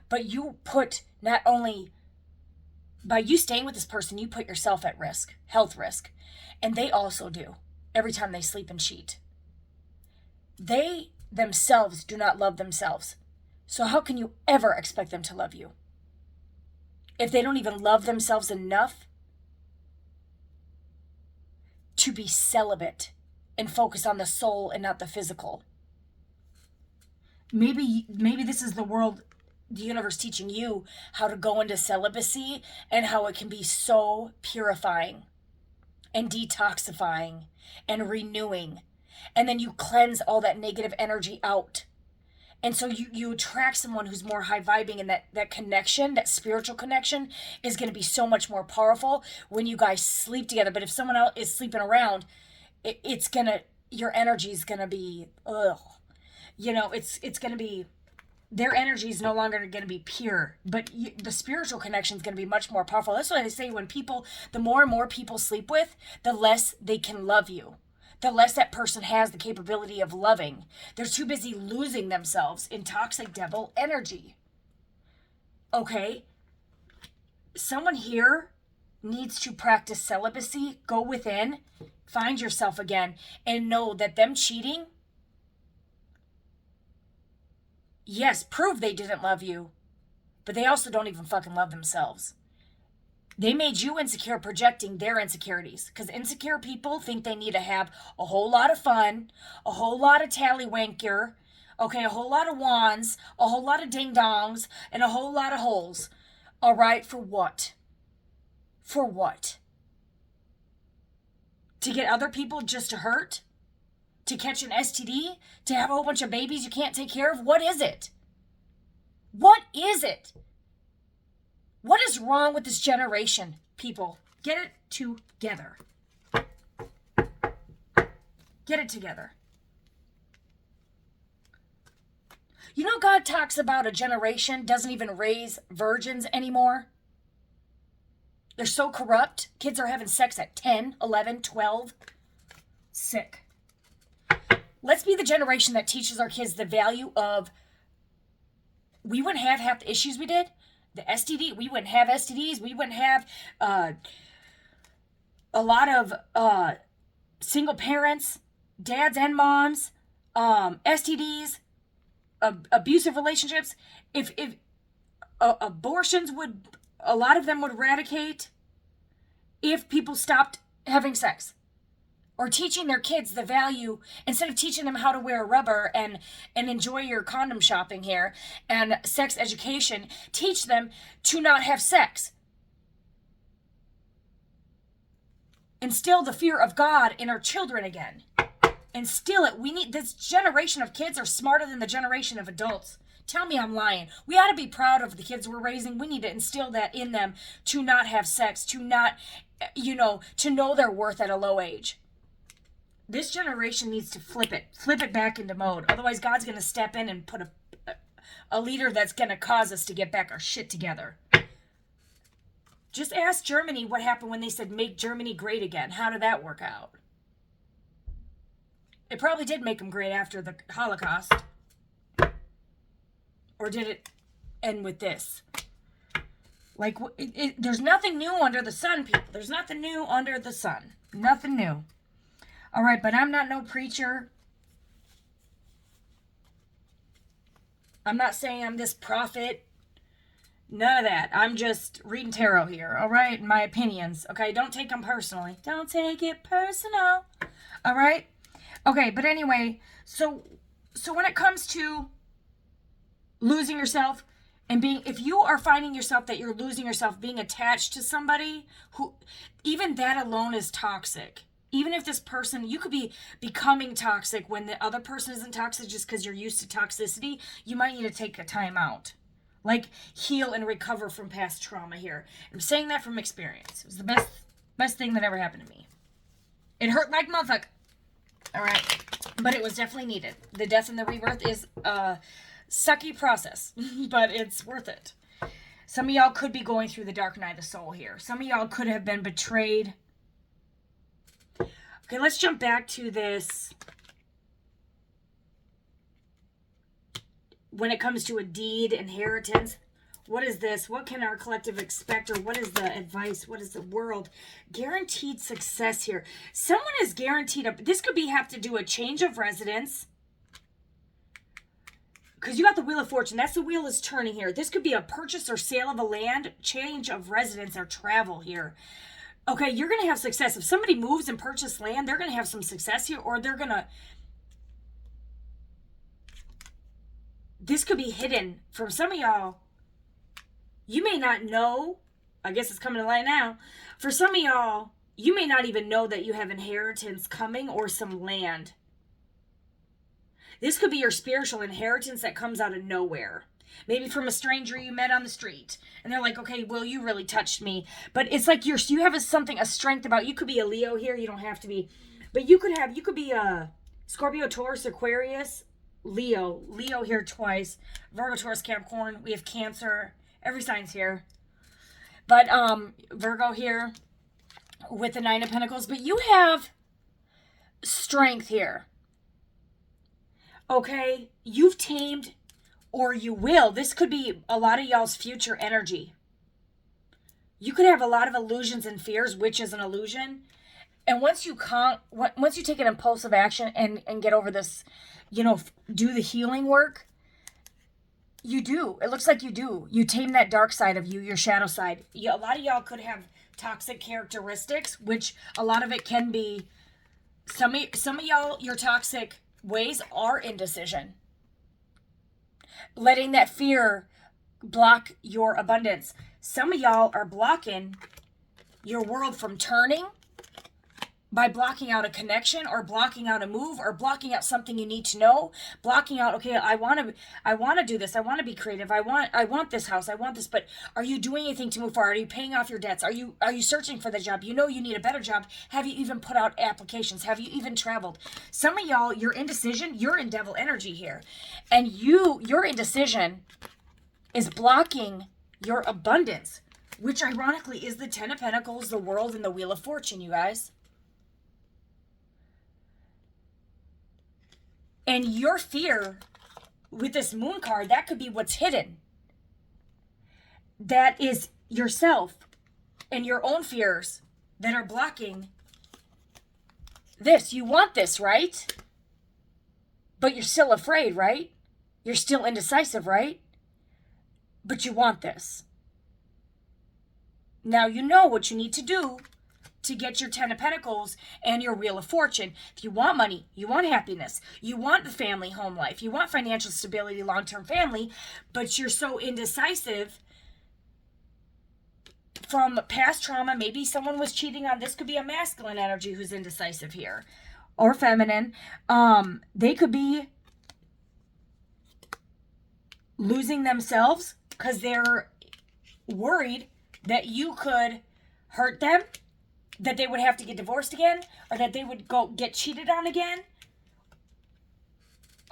But you put, not only by you staying with this person, you put yourself at risk, health risk. And they also do every time they sleep and cheat. They themselves do not love themselves. So how can you ever expect them to love you if they don't even love themselves enough to be celibate and focus on the soul and not the physical? Maybe this is the world, the universe teaching you how to go into celibacy, and how it can be so purifying and detoxifying and renewing. And then you cleanse all that negative energy out. And so you attract someone who's more high vibing, and that connection, that spiritual connection, is going to be so much more powerful when you guys sleep together. But if someone else is sleeping around, your energy is going to be, it's going to be, their energy is no longer going to be pure, but the spiritual connection is going to be much more powerful. That's why they say the more and more people sleep with, the less they can love you. The less that person has the capability of loving. They're too busy losing themselves in toxic devil energy. Okay? Someone here needs to practice celibacy, go within, find yourself again, and know that them cheating, yes, prove they didn't love you, but they also don't even fucking love themselves. They made you insecure, projecting their insecurities. Because insecure people think they need to have a whole lot of fun, a whole lot of tallywinker, okay, a whole lot of wands, a whole lot of ding-dongs, and a whole lot of holes. All right, for what? For what? To get other people just to hurt? To catch an STD? To have a whole bunch of babies you can't take care of? What is it? What is it? What is wrong with this generation, people? Get it together. Get it together. You know, God talks about a generation doesn't even raise virgins anymore. They're so corrupt. Kids are having sex at 10, 11, 12. Sick. Let's be the generation that teaches our kids the value of, we wouldn't have half the issues we did. The STD, we wouldn't have STDs. We wouldn't have a lot of single parents, dads and moms, STDs, abusive relationships. If abortions would, a lot of them would eradicate if people stopped having sex. Or teaching their kids the value, instead of teaching them how to wear rubber and enjoy your condom shopping here and sex education, teach them to not have sex. Instill the fear of God in our children again. Instill it. We need, this generation of kids are smarter than the generation of adults. Tell me I'm lying. We ought to be proud of the kids we're raising. We need to instill that in them to not have sex, to not, to know their worth at a low age. This generation needs to flip it back into mode. Otherwise, God's going to step in and put a leader that's going to cause us to get back our shit together. Just ask Germany what happened when they said, make Germany great again. How did that work out? It probably did make them great after the Holocaust. Or did it end with this? Like, there's nothing new under the sun, people. There's nothing new under the sun. Nothing new. All right, but I'm not no preacher. I'm not saying I'm this prophet. None of that. I'm just reading tarot here, all right? My opinions, okay? Don't take them personally. Don't take it personal, all right? Okay, but anyway, so when it comes to losing yourself and being, if you are finding yourself that you're losing yourself, being attached to somebody who, even that alone is toxic. Even if this person, you could be becoming toxic when the other person isn't toxic just because you're used to toxicity, you might need to take a time out. Like, heal and recover from past trauma here. I'm saying that from experience. It was the best thing that ever happened to me. It hurt like motherfucker. All right. But it was definitely needed. The death and the rebirth is a sucky process, but it's worth it. Some of y'all could be going through the dark night of the soul here. Some of y'all could have been betrayed. Okay, let's jump back to this. When it comes to a deed, inheritance, what is this? What can our collective expect? Or what is the advice? What is the world? Guaranteed success here. Someone is guaranteed, this could be have to do a change of residence. Because you got the Wheel of Fortune. That's the wheel is turning here. This could be a purchase or sale of a land, change of residence, or travel here. Okay, you're going to have success. If somebody moves and purchases land, they're going to have some success here, or they're going to... This could be hidden from some of y'all. You may not know. I guess it's coming to light now. For some of y'all, you may not even know that you have inheritance coming or some land. This could be your spiritual inheritance that comes out of nowhere. Maybe from a stranger you met on the street. And they're like, okay, well, you really touched me. But it's like you have a strength about you. Could be a Leo here. You don't have to be. But you could be a Scorpio, Taurus, Aquarius, Leo. Leo here twice. Virgo, Taurus, Capricorn. We have Cancer. Every sign's here. But Virgo here with the Nine of Pentacles. But you have strength here. Okay? You've tamed... Or you will. This could be a lot of y'all's future energy. You could have a lot of illusions and fears, which is an illusion. And once you take an impulsive action and get over this, do the healing work, you do. It looks like you do. You tame that dark side of you, your shadow side. A lot of y'all could have toxic characteristics, which a lot of it can be, some of y'all, your toxic ways are indecision. Letting that fear block your abundance. Some of y'all are blocking your world from turning by blocking out a connection or blocking out a move or blocking out something you need to know, blocking out, okay, I want to do this, I want to be creative, I want this house, I want this, but are you doing anything to move forward? Are you paying off your debts? Are you searching for the job? You know you need a better job. Have you even put out applications? Have you even traveled? Some of y'all, your indecision, you're in devil energy here. And your indecision is blocking your abundance, which ironically is the 10 of Pentacles, the World, and the Wheel of Fortune, you guys. And your fear with this Moon card, that could be what's hidden. That is yourself and your own fears that are blocking this. You want this, right? But you're still afraid, right? You're still indecisive, right? But you want this. Now you know what you need to do to get your 10 of Pentacles and your Wheel of Fortune. If you want money, you want happiness, you want the family home life, you want financial stability, long-term family, but you're so indecisive from past trauma. Maybe someone was cheating on, this could be a masculine energy who's indecisive here, or feminine. They could be losing themselves because they're worried that you could hurt them, that they would have to get divorced again, or that they would go get cheated on again.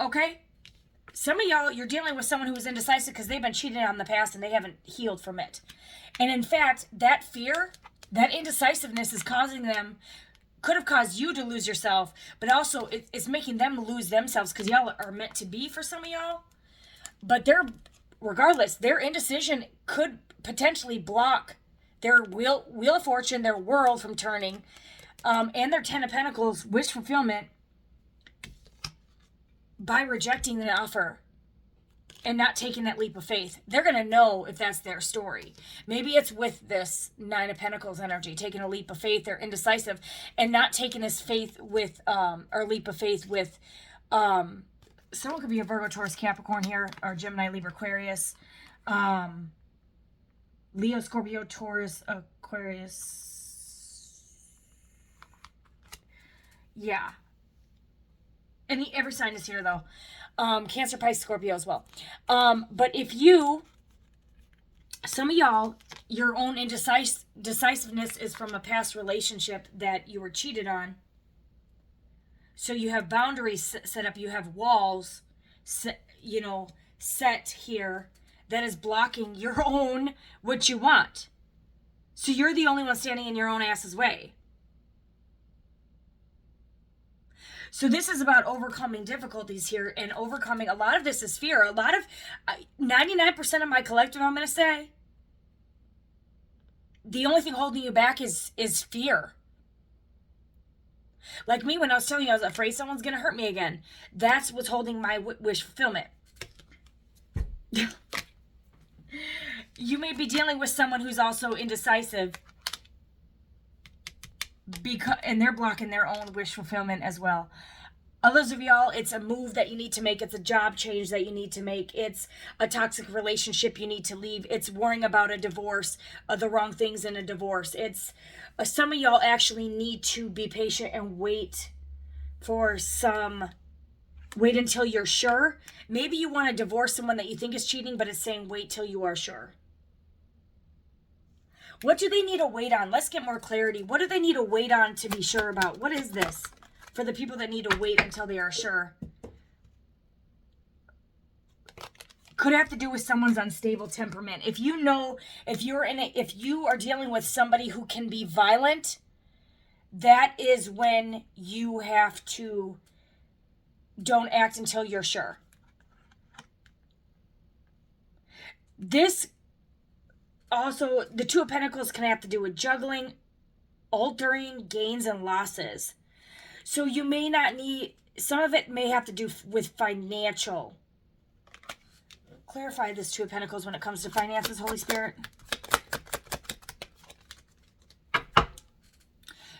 Okay? Some of y'all, you're dealing with someone who was indecisive because they've been cheated on in the past and they haven't healed from it. And in fact, that fear, that indecisiveness is causing them, could have caused you to lose yourself, but also it's making them lose themselves because y'all are meant to be for some of y'all. But regardless, their indecision could potentially block their wheel of fortune, their world from turning, and their 10 of Pentacles wish fulfillment by rejecting the offer and not taking that leap of faith. They're going to know if that's their story. Maybe it's with this 9 of Pentacles energy, taking a leap of faith. They're indecisive and not taking this faith with, or leap of faith with, someone could be a Virgo, Taurus, Capricorn here, or Gemini, Libra, Aquarius, Leo, Scorpio, Taurus, Aquarius. Yeah. And every sign is here, though. Cancer, Pisces, Scorpio as well. But if some of y'all, your own decisiveness is from a past relationship that you were cheated on. So you have boundaries set up. You have walls, set here that is blocking your own, what you want. So you're the only one standing in your own ass's way. So this is about overcoming difficulties here and overcoming. A lot of this is fear. 99% of my collective, I'm going to say, the only thing holding you back is fear. Like me, when I was telling you I was afraid someone's going to hurt me again. That's what's holding my wish fulfillment. You may be dealing with someone who's also indecisive, and they're blocking their own wish fulfillment as well. Others of y'all, it's a move that you need to make. It's a job change that you need to make. It's a toxic relationship you need to leave. It's worrying about a divorce, the wrong things in a divorce. It's some of y'all actually need to be patient and wait until you're sure. Maybe you want to divorce someone that you think is cheating, but it's saying wait till you are sure. What do they need to wait on? Let's get more clarity. What do they need to wait on to be sure about? What is this for the people that need to wait until they are sure? Could have to do with someone's unstable temperament. If you are dealing with somebody who can be violent, that is when you have to don't act until you're sure. This also, the Two of Pentacles can have to do with juggling, altering gains and losses. So you may not need, some of it may have to do with financial. Clarify this Two of Pentacles when it comes to finances, Holy Spirit.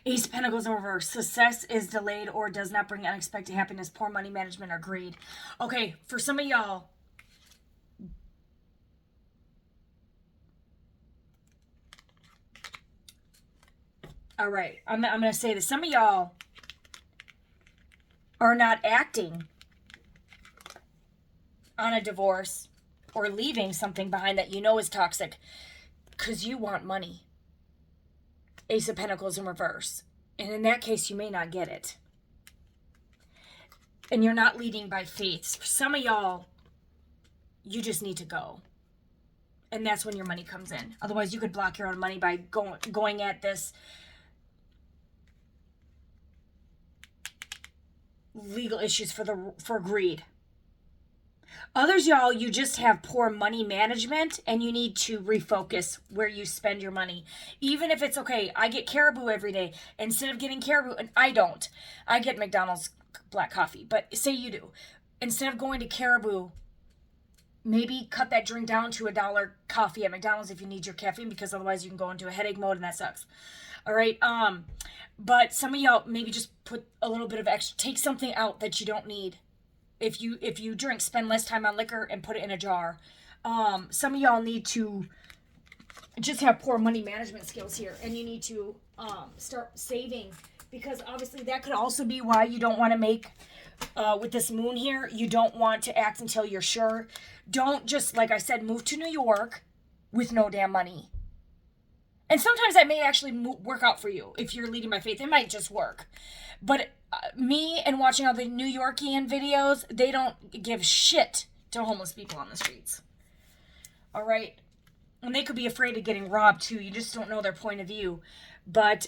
Ace of Pentacles in reverse. Success is delayed or does not bring unexpected happiness, poor money management, or greed. Okay, for some of y'all, All right. I'm going to say this. Some of y'all are not acting on a divorce or leaving something behind that you know is toxic because you want money. Ace of Pentacles in reverse. And in that case, you may not get it. And you're not leading by faith. For some of y'all, you just need to go. And that's when your money comes in. Otherwise, you could block your own money by going at this legal issues for greed. Others, y'all, you just have poor money management and you need to refocus where you spend your money. Even if it's okay, I get Caribou every day. Instead of getting Caribou, and I don't. I get McDonald's black coffee, but say you do. Instead of going to Caribou, maybe cut that drink down to $1 coffee at McDonald's if you need your caffeine, because otherwise you can go into a headache mode and that sucks. All right. But some of y'all maybe just put a little bit of extra, take something out that you don't need. If you drink, spend less time on liquor and put it in a jar. Some of y'all need to just have poor money management skills here, and you need to start saving, because obviously that could also be why you don't want to make, with this moon here, you don't want to act until you're sure. Don't just, like I said, move to New York with no damn money. And sometimes that may actually work out for you. If you're leading by faith, it might just work. But me and watching all the New Yorkian videos, they don't give shit to homeless people on the streets. All right? And they could be afraid of getting robbed too. You just don't know their point of view. But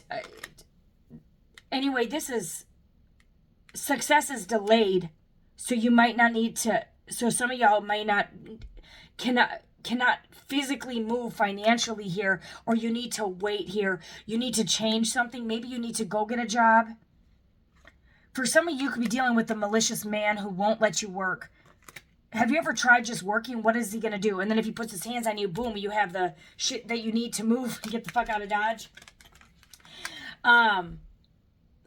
anyway, this is, success is delayed. So you might not need to, so some of y'all might not, cannot physically move financially here, or you need to wait here. You need to change something. Maybe you need to go get a job. For some of you, could be dealing with the malicious man who won't let you work. Have you ever tried just working? What is he going to do? And then if he puts his hands on you, boom, you have the shit that you need to move and get the fuck out of Dodge.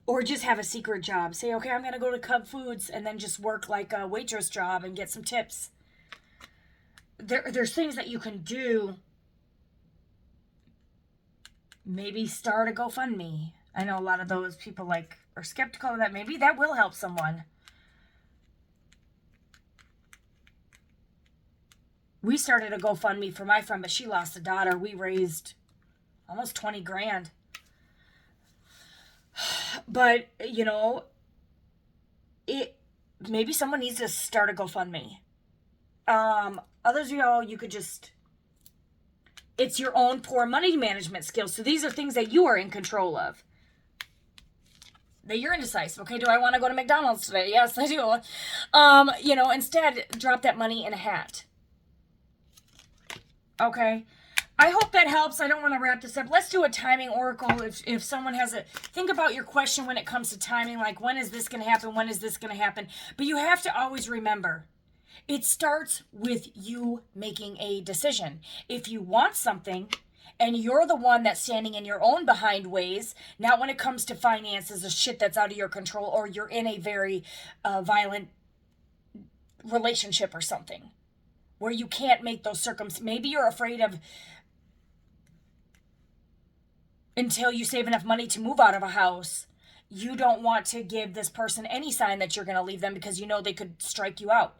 Or just have a secret job. Say, okay, I'm going to go to Cub Foods and then just work like a waitress job and get some tips. There's things that you can do. Maybe start a GoFundMe. I know a lot of those people are skeptical of that. Maybe that will help someone. We started a GoFundMe for my friend, but she lost a daughter. We raised almost 20 grand. But, you know, maybe someone needs to start a GoFundMe. Others of y'all, you could just, it's your own poor money management skills. So these are things that you are in control of. That you're indecisive. Okay, do I want to go to McDonald's today? Yes, I do. You know, instead, drop that money in a hat. Okay. I hope that helps. I don't want to wrap this up. Let's do a timing oracle. If someone has think about your question when it comes to timing, like when is this going to happen? When is this going to happen? But you have to always remember, it starts with you making a decision. If you want something and you're the one that's standing in your own behind ways, not when it comes to finances, a shit that's out of your control, or you're in a very violent relationship or something where you can't make those maybe you're afraid of, until you save enough money to move out of a house, you don't want to give this person any sign that you're going to leave them because you know they could strike you out.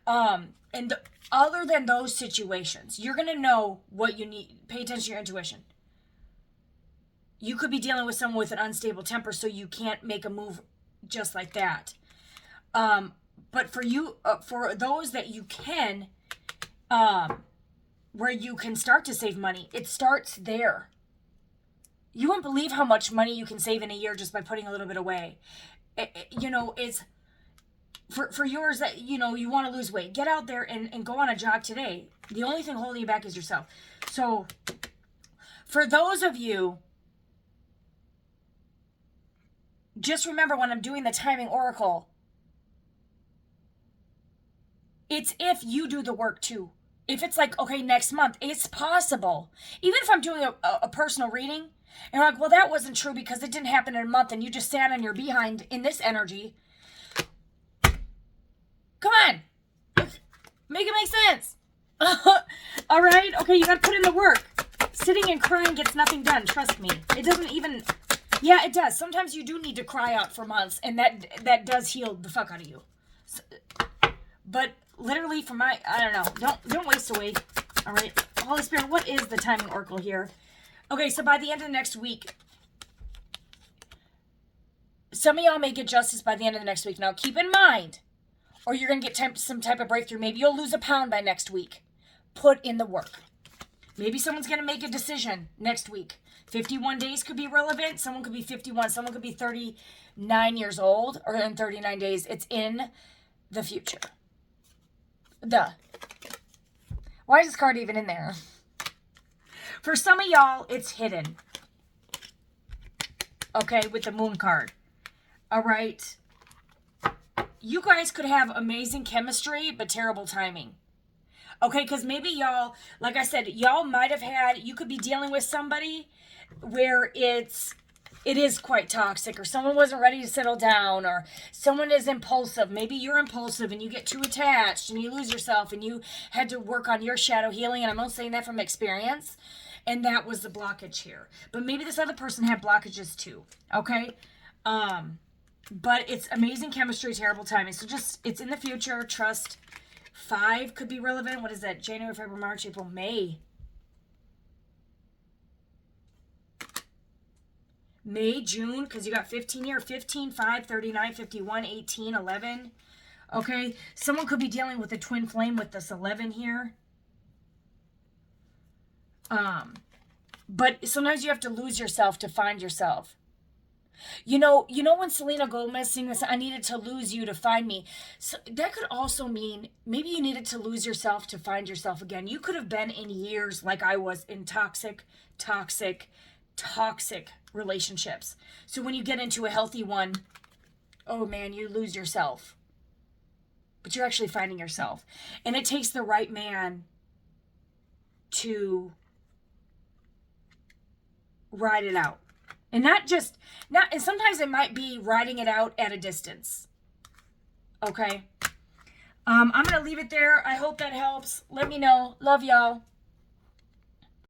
Other than those situations, you're going to know what you need. Pay attention to your intuition. You could be dealing with someone with an unstable temper, so you can't make a move just like that. But for you, for those that you can, where you can start to save money, it starts there. You won't believe how much money you can save in a year just by putting a little bit away. You know, it's for yours that, you know, you want to lose weight. Get out there and go on a jog today. The only thing holding you back is yourself. So for those of you, just remember when I'm doing the timing oracle, it's if you do the work too. If it's like, okay, next month, it's possible. Even if I'm doing a personal reading, and you're like, well, that wasn't true because it didn't happen in a month and you just sat on your behind in this energy. Come on. Make it make sense. All right? Okay, you got to put in the work. Sitting and crying gets nothing done. Trust me. It doesn't even, Yeah, it does. Sometimes you do need to cry out for months, and that does heal the fuck out of you. So, but literally, for my, I don't know. Don't waste away. All right, Holy Spirit, what is the timing oracle here? Okay, so by the end of the next week, some of y'all may get justice by the end of the next week. Now, keep in mind, or you're gonna get some type of breakthrough. Maybe you'll lose a pound by next week. Put in the work. Maybe someone's gonna make a decision next week. 51 days could be relevant. Someone could be 51. Someone could be 39 years old, or in 39 days. It's in the future. Why is this card even in there? For some of y'all, it's hidden. Okay, with the moon card. All right. You guys could have amazing chemistry, but terrible timing. Okay, because maybe y'all, like I said, y'all might have had, you could be dealing with somebody where it is quite toxic, or someone wasn't ready to settle down, or someone is impulsive. Maybe you're impulsive and you get too attached and you lose yourself and you had to work on your shadow healing. And I'm not saying that from experience. And that was the blockage here. But maybe this other person had blockages too. Okay? But it's amazing chemistry, terrible timing. So just, it's in the future. Trust. 5 could be relevant. What is that? January, February, March, April, May. May, June, because you got 15 here. 15, 5, 39, 51, 18, 11. Okay? Someone could be dealing with a twin flame with this 11 here. But sometimes you have to lose yourself to find yourself. You know when Selena Gomez sang this, I needed to lose you to find me. So that could also mean maybe you needed to lose yourself to find yourself again. You could have been in years like I was in toxic relationships. So when you get into a healthy one, oh man, you lose yourself. But you're actually finding yourself. And it takes the right man to ride it out. And and sometimes it might be riding it out at a distance. Okay. I'm going to leave it there. I hope that helps. Let me know. Love y'all.